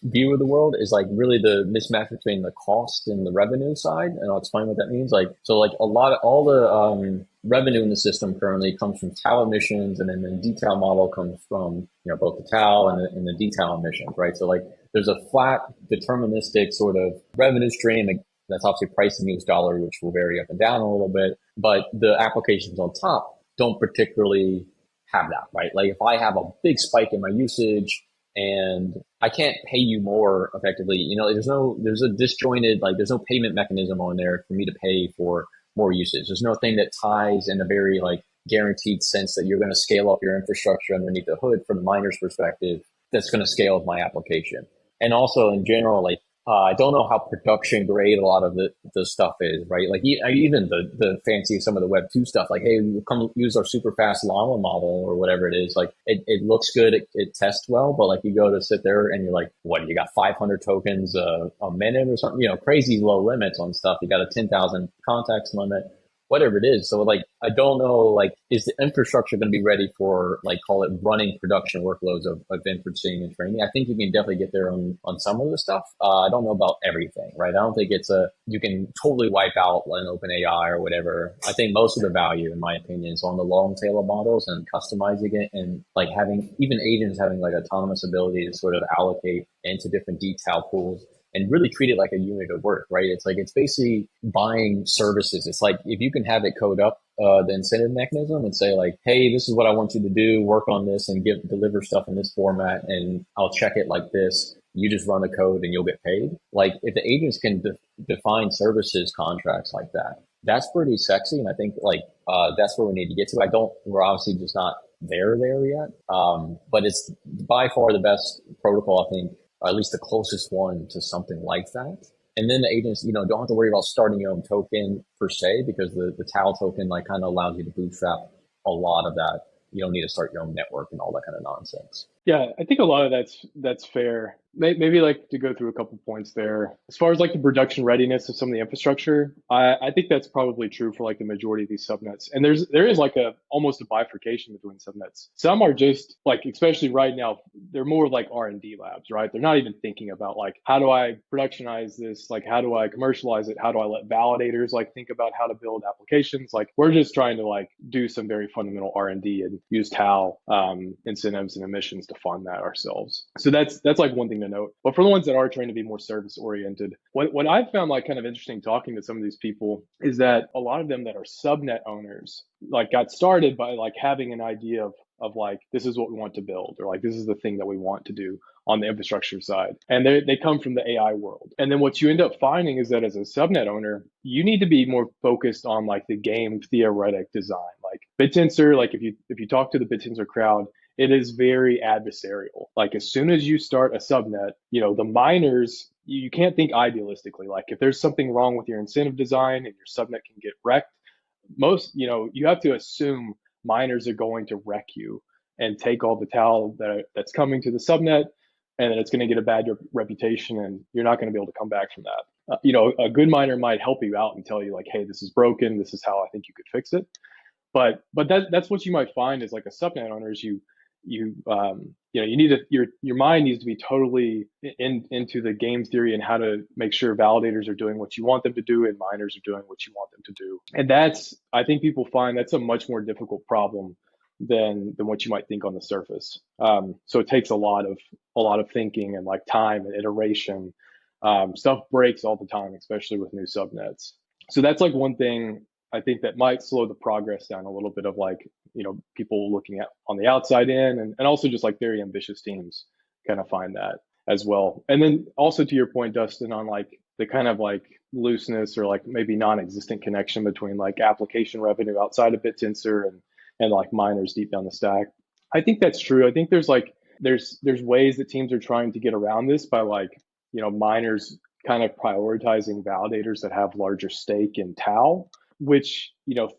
view of the world, is like really the mismatch between the cost and the revenue side, and I'll explain what that means. Like all the revenue in the system currently comes from Tau emissions, and then the detail model comes from both the Tau and the detail emissions, right? So like there's a flat deterministic sort of revenue stream that's obviously priced in US dollar, which will vary up and down a little bit, but the applications on top don't particularly have that, right? Like if I have a big spike in my usage and I can't pay you more effectively, there's a disjointed, like there's no payment mechanism on there for me to pay for more usage. There's no thing that ties in a very like guaranteed sense that you're going to scale up your infrastructure underneath the hood from the miner's perspective that's going to scale with my application. And also in general, like I don't know how production grade a lot of the stuff is, right? Like even the fancy, some of the Web2 stuff, like, hey, come use our super fast llama model or whatever it is. Like it looks good. It tests well, but like you go to sit there and you're like, what, you got 500 tokens a minute or something, crazy low limits on stuff. You got a 10,000 contacts limit, whatever it is. So like, I don't know, like, is the infrastructure going to be ready for, like, call it running production workloads of inferencing and training? I think you can definitely get there on some of the stuff. I don't know about everything, right? I don't think you can totally wipe out an open AI or whatever. I think most of the value, in my opinion, is on the long tail of models and customizing it, and like having even agents having like autonomous ability to sort of allocate into different detail pools and really treat it like a unit of work, right? It's like, it's basically buying services. It's like, if you can have it code up the incentive mechanism and say like, hey, this is what I want you to do, work on this and deliver stuff in this format, and I'll check it like this. You just run the code and you'll get paid. Like if the agents can define services contracts like that, that's pretty sexy. And I think like that's where we need to get to. We're obviously just not there yet. But it's by far the best protocol, I think, or at least the closest one to something like that. And then the agents, don't have to worry about starting your own token per se, because the Tau token like kind of allows you to bootstrap a lot of that. You don't need to start your own network and all that kind of nonsense. Yeah, I think a lot of that's fair. Maybe like to go through a couple points there. As far as like the production readiness of some of the infrastructure, I think that's probably true for like the majority of these subnets. And there is like almost a bifurcation between subnets. Some are just like, especially right now, they're more like R&D labs, right? They're not even thinking about like, how do I productionize this? Like, how do I commercialize it? How do I let validators like think about how to build applications? Like, we're just trying to like do some very fundamental R&D and use Tau incentives and emissions to fund that ourselves. So that's like one thing to note. But for the ones that are trying to be more service oriented, what I've found like kind of interesting talking to some of these people is that a lot of them that are subnet owners like got started by like having an idea of like, this is what we want to build, or like, this is the thing that we want to do on the infrastructure side. And they come from the AI world. And then what you end up finding is that as a subnet owner, you need to be more focused on like the game theoretic design. Like Bittensor, like if you talk to the Bittensor crowd, it is very adversarial. Like as soon as you start a subnet, the miners, you can't think idealistically. Like if there's something wrong with your incentive design and your subnet can get wrecked, you have to assume miners are going to wreck you and take all the Tau that's coming to the subnet, and then it's going to get a bad reputation, and you're not going to be able to come back from that. A good miner might help you out and tell you like, hey, this is broken. This is how I think you could fix it. But that's what you might find is like a subnet owner is you need to your mind needs to be totally into the game theory and how to make sure validators are doing what you want them to do and miners are doing what you want them to do. And that's, I think people find that's a much more difficult problem than what you might think on the surface. So it takes a lot of thinking and like time and iteration. Stuff breaks all the time, especially with new subnets. So that's like one thing I think that might slow the progress down a little bit of like, people looking at on the outside in, and also just like very ambitious teams kind of find that as well. And then also to your point, Dustin, on like the kind of like looseness or like maybe non-existent connection between like application revenue outside of Bittensor and like miners deep down the stack. I think that's true. I think there's ways that teams are trying to get around this by like, miners kind of prioritizing validators that have larger stake in Tau, which,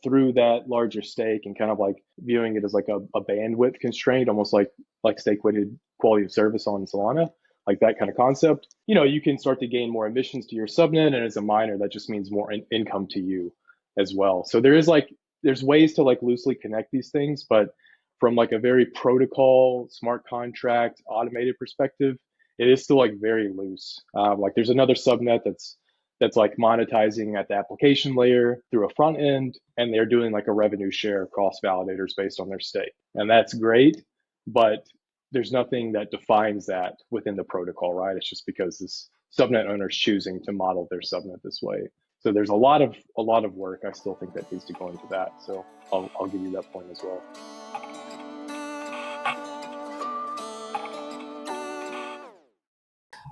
through that larger stake and kind of like viewing it as like a bandwidth constraint, almost like stake weighted quality of service on Solana, like that kind of concept, you can start to gain more emissions to your subnet. And as a miner, that just means more income to you as well. So there's ways to like loosely connect these things, but from like a very protocol, smart contract, automated perspective, it is still like very loose. Like there's another subnet that's like monetizing at the application layer through a front end, and they're doing like a revenue share across validators based on their stake. And that's great, but there's nothing that defines that within the protocol, right? It's just because this subnet owner is choosing to model their subnet this way. So there's a lot of work I still think that needs to go into that. So I'll give you that point as well.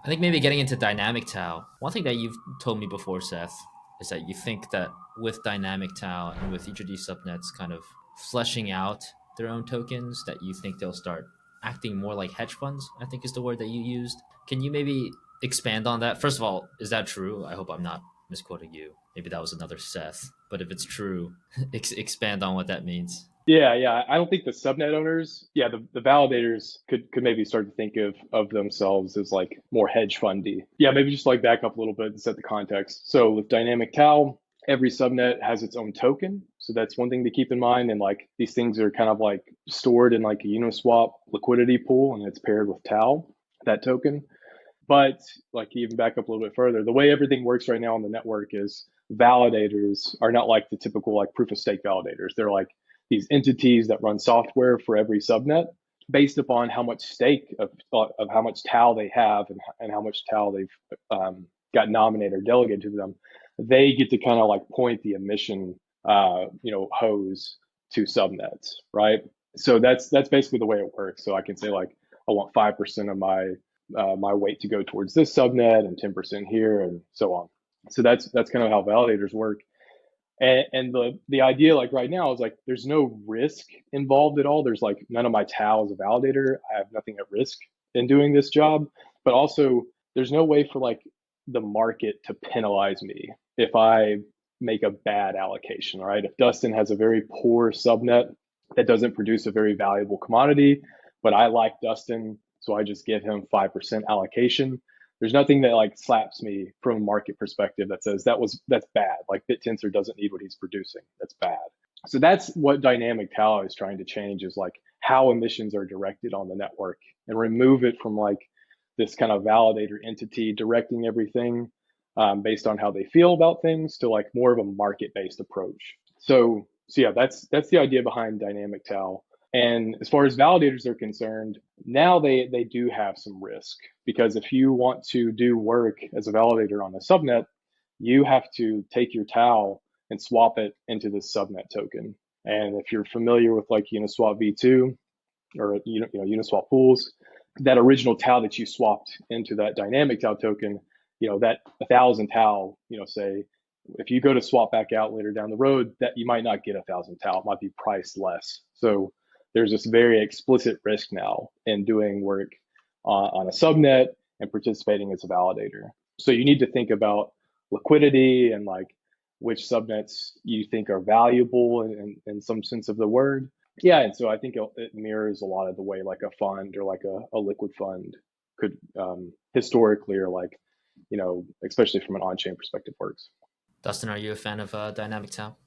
I think maybe getting into dynamic Tau, one thing that you've told me before, Seth, is that you think that with dynamic Tau and with each of these subnets kind of fleshing out their own tokens, that you think they'll start acting more like hedge funds, I think is the word that you used. Can you maybe expand on that? First of all, is that true? I hope I'm not misquoting you. Maybe that was another Seth. But if it's true, expand on what that means. Yeah. I don't think the subnet owners, the validators could maybe start to think of themselves as like more hedge fundy. Yeah, maybe just like back up a little bit and set the context. So with dynamic Tau, every subnet has its own token. So that's one thing to keep in mind. And like these things are kind of like stored in like a Uniswap liquidity pool, and it's paired with Tau, that token. But like even back up a little bit further, the way everything works right now on the network is validators are not like the typical like proof of stake validators. They're like these entities that run software for every subnet based upon how much stake of how much Tau they have and how much Tau they've got nominated or delegated to them. They get to kind of like point the emission, hose to subnets, right? So that's basically the way it works. So I can say like, I want 5% of my weight to go towards this subnet and 10% here and so on. So that's kind of how validators work. And the idea like right now is like there's no risk involved at all. There's like none of my Tau as a validator. I have nothing at risk in doing this job. But also there's no way for like the market to penalize me if I make a bad allocation, right? If Dustin has a very poor subnet that doesn't produce a very valuable commodity, but I like Dustin, so I just give him 5% allocation. There's nothing that like slaps me from a market perspective that says that's bad. Like Bittensor doesn't need what he's producing. That's bad. So that's what dynamic Tau is trying to change, is like how emissions are directed on the network and remove it from like this kind of validator entity directing everything based on how they feel about things to like more of a market-based approach. So yeah, that's the idea behind dynamic Tau. And as far as validators are concerned, now they do have some risk, because if you want to do work as a validator on a subnet, you have to take your Tau and swap it into this subnet token. And if you're familiar with like Uniswap v2 or Uniswap pools, that original Tau that you swapped into that dynamic Tau token, that 1,000 Tau, say, if you go to swap back out later down the road, that you might not get 1,000 Tau, it might be priced less. So there's this very explicit risk now in doing work on a subnet and participating as a validator. So you need to think about liquidity and like which subnets you think are valuable in some sense of the word. Yeah, and so I think it mirrors a lot of the way like a fund or like a liquid fund could historically, or like, especially from an on-chain perspective, works. Dustin, are you a fan of dynamic Tau?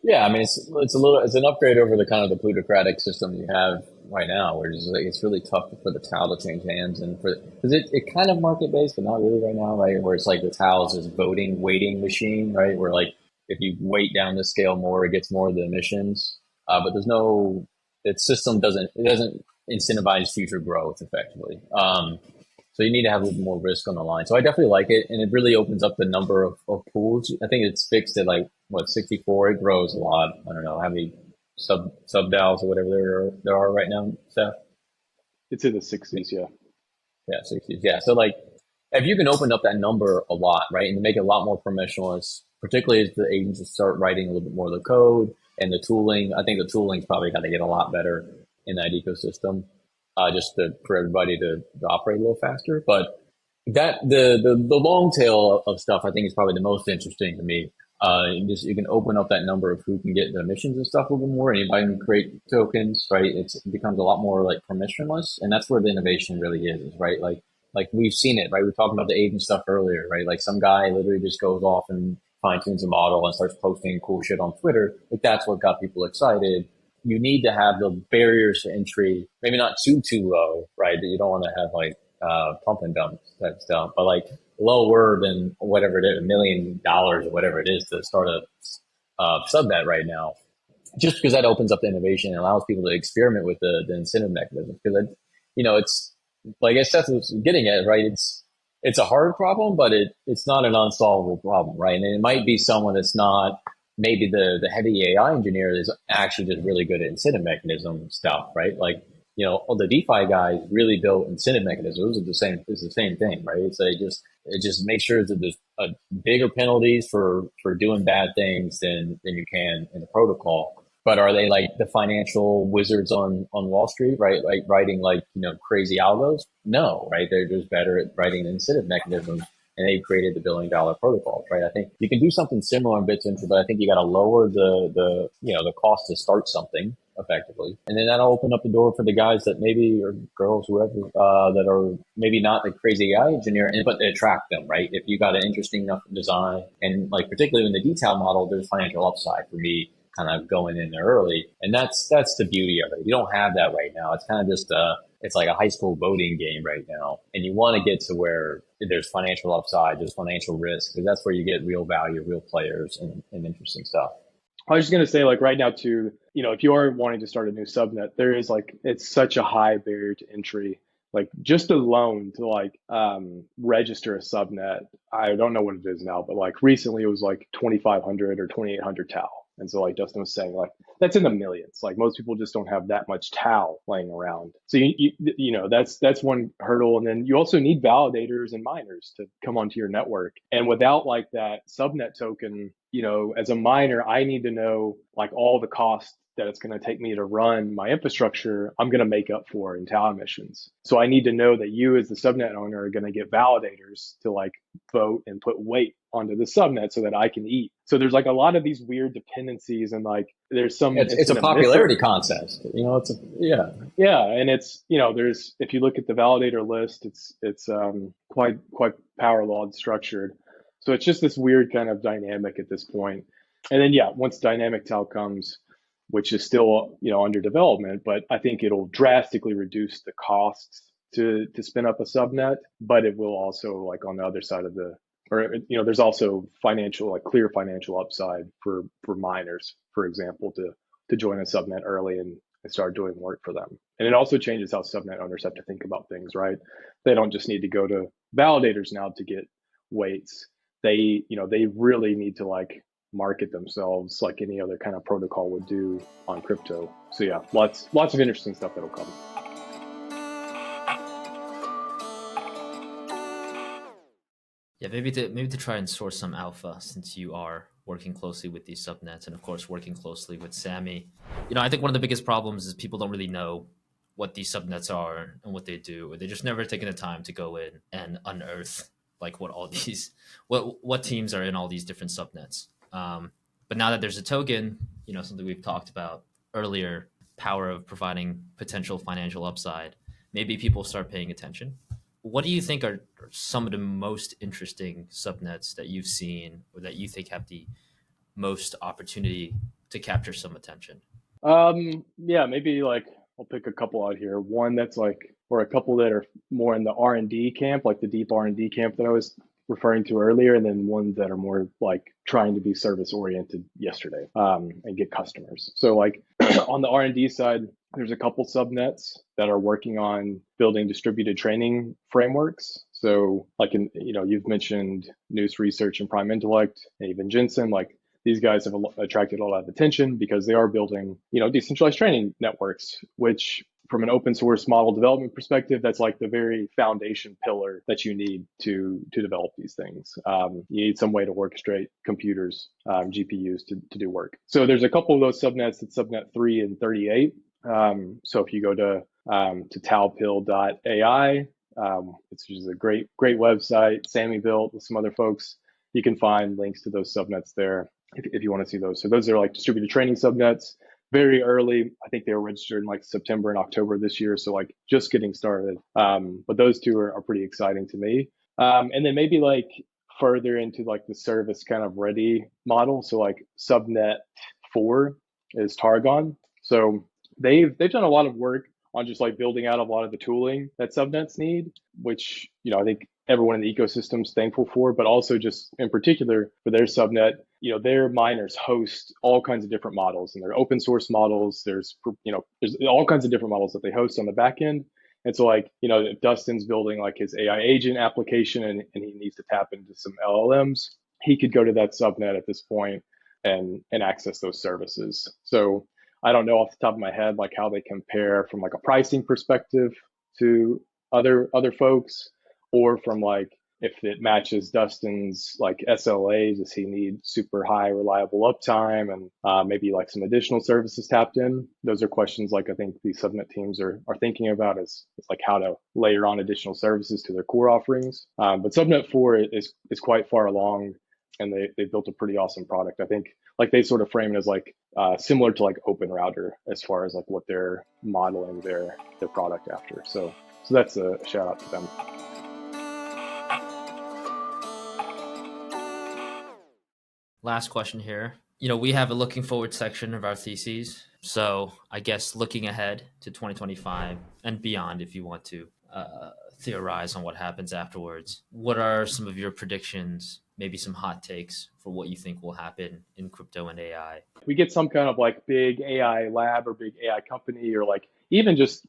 Yeah, I mean, it's an upgrade over the kind of the plutocratic system you have right now, where it's like it's really tough for the towel to change hands, and because it kind of market based, but not really right now, right? Where it's like the towel is this voting weighting machine, right? Where like if you weight down the scale more, it gets more of the emissions. But there's no, its system doesn't incentivize future growth effectively. So you need to have a little more risk on the line. So I definitely like it, and it really opens up the number of pools. I think it's fixed at like what 64. It grows a lot. I don't know how many sub DAOs or whatever there are right now, Seth. It's in the 60s, yeah. Yeah, 60s. Yeah. So like if you can open up that number a lot, right, and make it a lot more permissionless, particularly as the agents start writing a little bit more of the code and the tooling. I think the tooling's probably got to get a lot better in that ecosystem, for everybody to operate a little faster. But that the long tail of stuff, I think, is probably the most interesting to me. You can open up that number of who can get the emissions and stuff a little bit more. Anybody can create tokens, right? It becomes a lot more like permissionless, and that's where the innovation really is, right? Like we've seen it, right? We were talking about the agent stuff earlier, right? Like some guy literally just goes off and fine tunes a model and starts posting cool shit on Twitter. Like that's what got people excited. You need to have the barriers to entry, maybe not too low, right? That you don't want to have like pump and dump type stuff, but like lower than whatever it is, $1 million or whatever it is to start a subnet right now, just because that opens up the innovation and allows people to experiment with the incentive mechanism. Because it's like as Seth was getting at, right? It's a hard problem, but it's not an unsolvable problem, right? And it might be someone that's not maybe the heavy AI engineer is actually just really good at incentive mechanism stuff, right? Like all the DeFi guys really built incentive mechanisms. It's the same thing, right? It's like it just makes sure that there's bigger penalties for doing bad things than you can in the protocol. But are they like the financial wizards on Wall Street, right? Like writing like crazy algos? No, right? They're just better at writing incentive mechanisms, and they created the $1 billion protocol, right? I think you can do something similar in Bittensor, but I think you got to lower the cost to start something effectively, and then that'll open up the door for the guys that maybe or girls, whoever, that are maybe not the crazy AI engineer, but they attract them, right? If you got an interesting enough design, and like particularly in the detail model, there's financial upside for me kind of going in there early, and that's the beauty of it. You don't have that right now. It's kind of just it's like a high school voting game right now, and you want to get to where there's financial upside, there's financial risk, because that's where you get real value, real players, and interesting stuff. I was just going to say, like right now too, if you are wanting to start a new subnet, there is like, it's such a high barrier to entry. Like just alone to like register a subnet, I don't know what it is now, but like recently it was like 2,500 or 2,800 TAL. And so like Dustin was saying, like that's in the millions. Like most people just don't have that much TAL laying around. So that's one hurdle. And then you also need validators and miners to come onto your network. And without like that subnet token, as a miner, I need to know like all the costs that it's going to take me to run my infrastructure, I'm going to make up for in TAL emissions. So I need to know that you as the subnet owner are going to get validators to like vote and put weight onto the subnet so that I can eat. So there's like a lot of these weird dependencies, and like there's some it's a popularity contest. Yeah, and it's there's, if you look at the validator list, it's quite power law structured. So it's just this weird kind of dynamic at this point. And then once dynamic TAL comes, which is still under development, but I think it'll drastically reduce the costs to spin up a subnet. But it will also, like on the other side of there's also clear financial upside for miners, for example, to join a subnet early and start doing work for them. And it also changes how subnet owners have to think about things, right? They don't just need to go to validators now to get weights. They really need to like market themselves like any other kind of protocol would do on crypto. So lots of interesting stuff that'll come. Yeah, maybe to try and source some alpha, since you are working closely with these subnets and of course working closely with Sammy. I think one of the biggest problems is people don't really know what these subnets are and what they do. They just never taken the time to go in and unearth like what all these what teams are in all these different subnets. But now that there's a token, something we've talked about earlier, power of providing potential financial upside, maybe people start paying attention. What do you think are some of the most interesting subnets that you've seen or that you think have the most opportunity to capture some attention? Maybe like I'll pick a couple out here. One that's like, or a couple that are more in the R&D camp, like the deep R&D camp that I was referring to earlier, and then ones that are more like trying to be service oriented yesterday and get customers. So like on the R&D side, there's a couple subnets that are working on building distributed training frameworks. So like you've mentioned News Research and Prime Intellect, and even Jensen, like these guys have attracted a lot of attention because they are building, decentralized training networks, which from an open source model development perspective, that's like the very foundation pillar that you need to develop these things. You need some way to orchestrate computers, GPUs to do work. So there's a couple of those subnets. It's subnet 3 and 38. So if you go to talpil.ai, which is a great website, Sammy built with some other folks, you can find links to those subnets there if you want to see those. So those are like distributed training subnets, very early. I think they were registered in like September and October this year. So like just getting started. But those two are pretty exciting to me. And then maybe like further into like the service kind of ready model. So like subnet 4 is Targon. So they've done a lot of work on just like building out a lot of the tooling that subnets need, which, I think everyone in the ecosystem is thankful for, but also just in particular for their subnet, their miners host all kinds of different models, and they're open source models. There's all kinds of different models that they host on the back end. And so like, if Dustin's building like his AI agent application and he needs to tap into some LLMs, he could go to that subnet at this point and access those services. So I don't know off the top of my head, like how they compare from like a pricing perspective to other folks, or from like if it matches Dustin's like SLAs, does he need super high reliable uptime and maybe like some additional services tapped in? Those are questions like I think these subnet teams are thinking about is like how to layer on additional services to their core offerings. But subnet 4 is quite far along, and they built a pretty awesome product. I think like they sort of frame it as like similar to like Open Router as far as like what they're modeling their product after. So that's a shout out to them. Last question here. We have a looking forward section of our theses. So I guess looking ahead to 2025 and beyond, if you want to theorize on what happens afterwards, what are some of your predictions, maybe some hot takes for what you think will happen in crypto and AI? We get some kind of like big AI lab or big AI company, or like even just,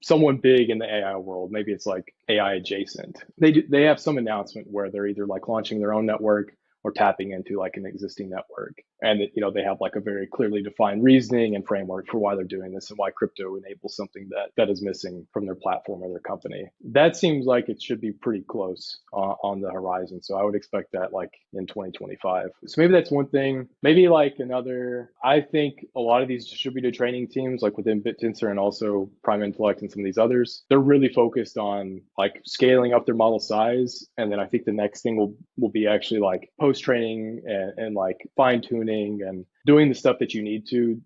someone big in the AI world. Maybe it's like AI adjacent. They have some announcement where they're either like launching their own network or tapping into like an existing network. And, they have like a very clearly defined reasoning and framework for why they're doing this and why crypto enables something that is missing from their platform or their company. That seems like it should be pretty close on the horizon. So I would expect that like in 2025. So maybe that's one thing. Maybe like another, I think a lot of these distributed training teams, like within Bittensor and also Prime Intellect and some of these others, they're really focused on like scaling up their model size. And then I think the next thing will be actually like post-training and like fine-tuning and doing the stuff that you need to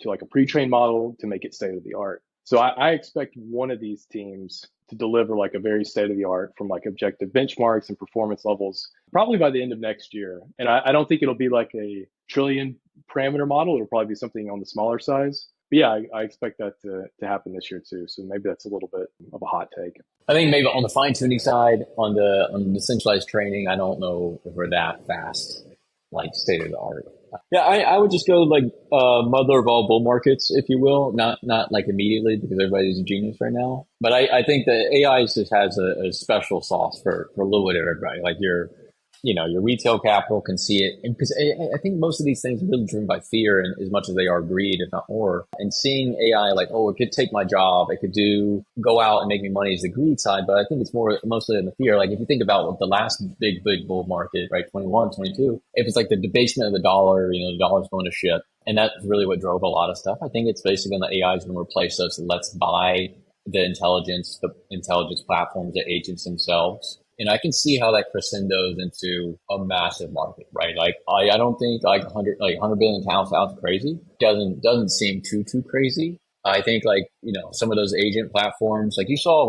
like a pre-trained model to make it state-of-the-art. So I expect one of these teams to deliver like a very state-of-the-art from like objective benchmarks and performance levels, probably by the end of next year. And I don't think it'll be like a trillion parameter model. It'll probably be something on the smaller size. But yeah, I expect that to happen this year too. So maybe that's a little bit of a hot take. I think maybe on the fine-tuning side, on the decentralized training, I don't know if we're that fast, like state of the art. Yeah, I would just go like mother of all bull markets, if you will, not like immediately because everybody's a genius right now. But I think that AI just has a special sauce for a little bit of everybody. Like your retail capital can see it, because I think most of these things are really driven by fear, and as much as they are greed, if not more. And seeing AI like, oh, it could take my job, it could go out and make me money is the greed side, but I think it's mostly in the fear. Like if you think about what the last big bull market, right, 21, 22, it was like the debasement of the dollar, the dollar's going to shit. And that's really what drove a lot of stuff. I think it's basically the AI is going to replace us. Let's buy the intelligence platforms, the agents themselves. And I can see how that crescendos into a massive market, right? Like I don't think like 100 billion counts sounds crazy. Doesn't seem too crazy. I think like, some of those agent platforms, like you saw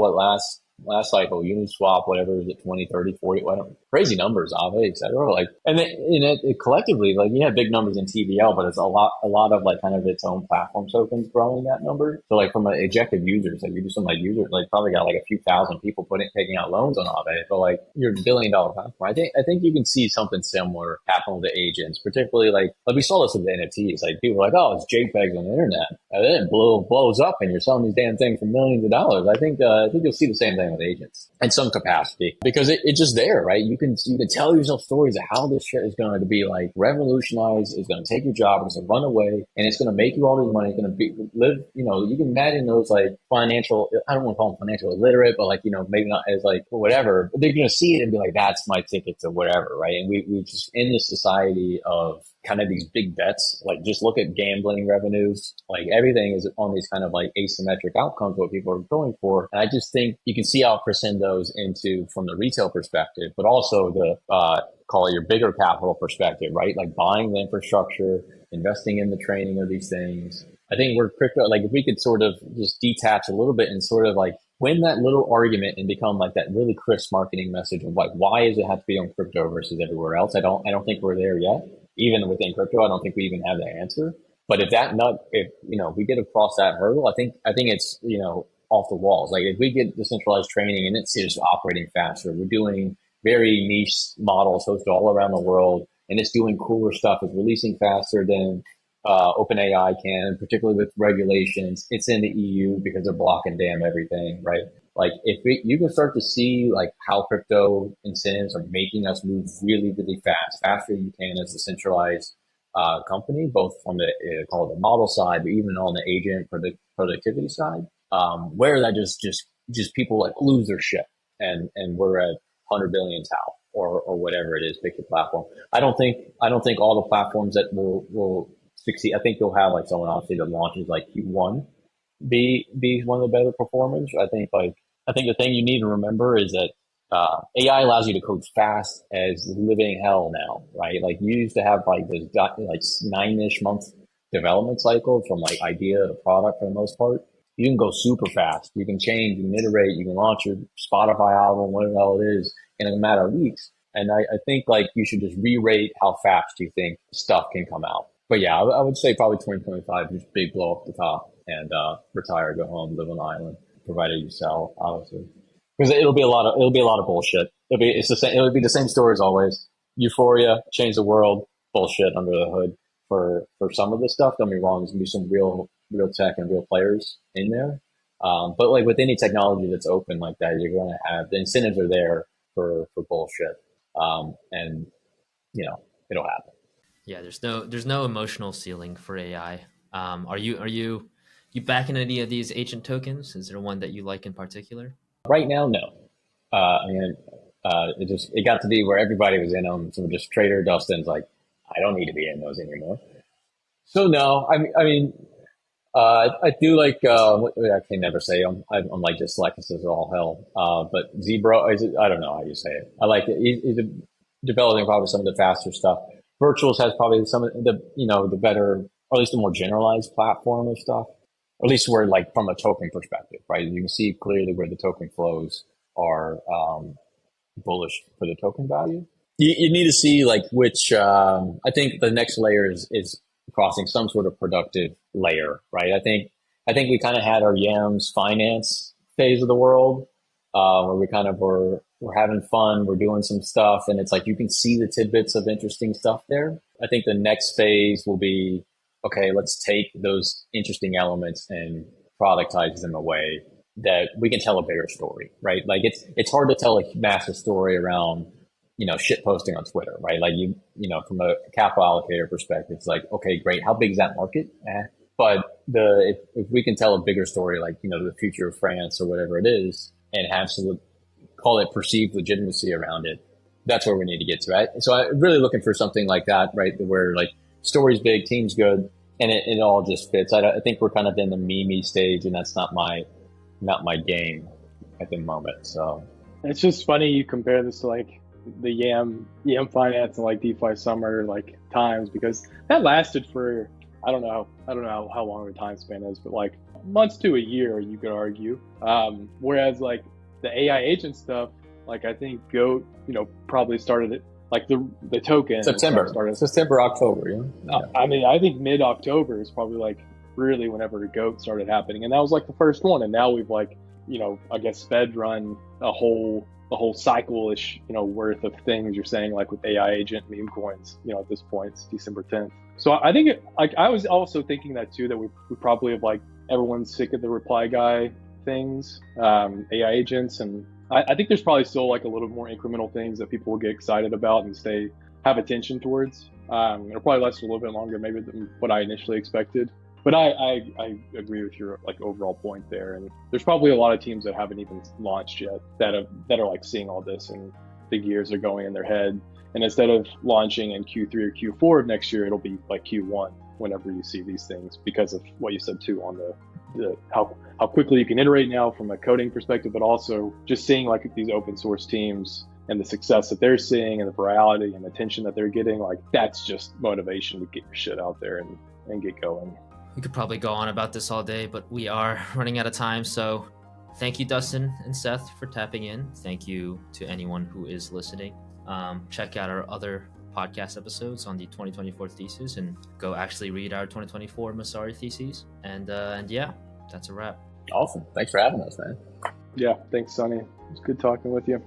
last cycle, Uniswap, whatever is it, 20, 30, 40, whatever, crazy numbers, Aave, et cetera. Like, and it collectively, like, you have big numbers in TVL, but it's a lot of like kind of its own platform tokens growing that number. So like from an ejected users, like you do some like users, like probably got like a few thousand people taking out loans on Aave, but like your $1 billion platform. I think you can see something similar happen with the agents, particularly like we saw this with the NFTs. Like people are like, oh, it's JPEGs on the internet, and then it blows up, and you're selling these damn things for millions of dollars. I think you'll see the same thing with agents in some capacity because it's just there, right? You can tell yourself stories of how this shit is going to be like revolutionized. It's going to take your job, it's going to run away, and it's going to make you all this money. It's going to live. You know, you can imagine those like financial. I don't want to call them financial illiterate, but like, you know, maybe not as like whatever. But they're going to see it and be like, that's my ticket to whatever, right? And we just in this society of kind of these big bets, like just look at gambling revenues, like everything is on these kind of like asymmetric outcomes, what people are going for. And I just think you can see how it crescendos into from the retail perspective, but also the, call it your bigger capital perspective, right? Like buying the infrastructure, investing in the training of these things. I think we're crypto, like if we could sort of just detach a little bit and sort of like win that little argument and become like that really crisp marketing message of like, why does it have to be on crypto versus everywhere else? I don't think we're there yet. Even within crypto, I don't think we even have the answer. But if you know, we get across that hurdle, I think it's, you know, off the walls. Like if we get decentralized training and it's just operating faster, we're doing very niche models hosted all around the world, and it's doing cooler stuff. It's releasing faster than OpenAI can, particularly with regulations. It's in the EU because they're blocking damn everything, right? Like you can start to see like how crypto incentives are making us move really, really fast, faster than you can as a centralized company, both from the call it the model side, but even on the agent productivity side, where that just people like lose their shit, and we're at 100 billion tau or whatever it is, pick your platform. I don't think all the platforms that will succeed. I think you'll have like someone obviously that launches like Q1 be one of the better performers. I think the thing you need to remember is that AI allows you to code fast as living hell now, right? Like you used to have like this like 9-ish month development cycle from like idea to product for the most part. You can go super fast. You can change, you can iterate, you can launch your Spotify album, whatever the hell it is, in a matter of weeks. And I think like you should just re-rate how fast you think stuff can come out. But yeah, I would say probably 2025, just big blow up the top and retire, go home, live on an island, provided you sell, obviously. Because it'll be a lot of bullshit. It'll be the same story as always. Euphoria, change the world, bullshit under the hood for some of this stuff. Don't be wrong, there's gonna be some real tech and real players in there. But like with any technology that's open like that, you're gonna have the incentives are there for bullshit. And you know, it'll happen. Yeah, there's no emotional ceiling for AI. Are you backing any of these agent tokens? Is there one that you like in particular? Right now, no. I mean, it got to be where everybody was in them. So just trader Dustin's like, I don't need to be in those anymore. So no, I mean, I do like. I can never say I'm like dyslexic as all hell. But Zebra, I don't know how you say it. I like it. He's developing probably some of the faster stuff. Virtuals has probably some of the the better, or at least a more generalized platform of stuff. Or at least where like from a token perspective, right? You can see clearly where the token flows are bullish for the token value. You need to see like which. I think the next layer is crossing some sort of productive layer, right? I think we kind of had our yams finance phase of the world, where we kind of we're having fun, we're doing some stuff, and it's like you can see the tidbits of interesting stuff there. I think the next phase will be, okay, let's take those interesting elements and productize them away that we can tell a bigger story, right? Like it's hard to tell a massive story around shit posting on Twitter, right? Like from a capital allocator perspective, it's like, okay, great. How big is that market? But if we can tell a bigger story, like, the future of France or whatever it is, and have some, call it perceived legitimacy around it, that's where we need to get to, right? So I'm really looking for something like that, right? Where like story's big, team's good, and it all just fits. I think we're kind of in the meme stage, and that's not my game at the moment. So it's just funny you compare this to like the yam finance and like DeFi summer like times, because that lasted for I don't know how long the time span is, but like months to a year, you could argue. Whereas like the AI agent stuff, like I think Goat, probably started it, like the token September, October. Yeah. I mean, I think mid-October is probably like really whenever Goat started happening, and that was like the first one. And now we've like, I guess sped run a whole cycle-ish, worth of things. You're saying like with AI agent meme coins, at this point it's December 10th. So I think I was also thinking that too, that we probably have like everyone's sick of the reply guy things, AI agents, and I think there's probably still like a little more incremental things that people will get excited about and have attention towards. It'll probably last a little bit longer maybe than what I initially expected. But I agree with your like overall point there, and there's probably a lot of teams that haven't even launched yet that are like seeing all this and the gears are going in their head. And instead of launching in Q3 or Q4 of next year, it'll be like Q1 whenever you see these things, because of what you said too on the how quickly you can iterate now from a coding perspective, but also just seeing like these open source teams and the success that they're seeing and the virality and attention that they're getting. Like that's just motivation to get your shit out there and get going. We could probably go on about this all day, but we are running out of time. So thank you, Dustin and Seth, for tapping in. Thank you to anyone who is listening. Check out our other podcast episodes on the 2024 thesis and go actually read our 2024 Messari theses. And yeah, that's a wrap. Awesome. Thanks for having us, man. Yeah, thanks, Sonny. It was good talking with you.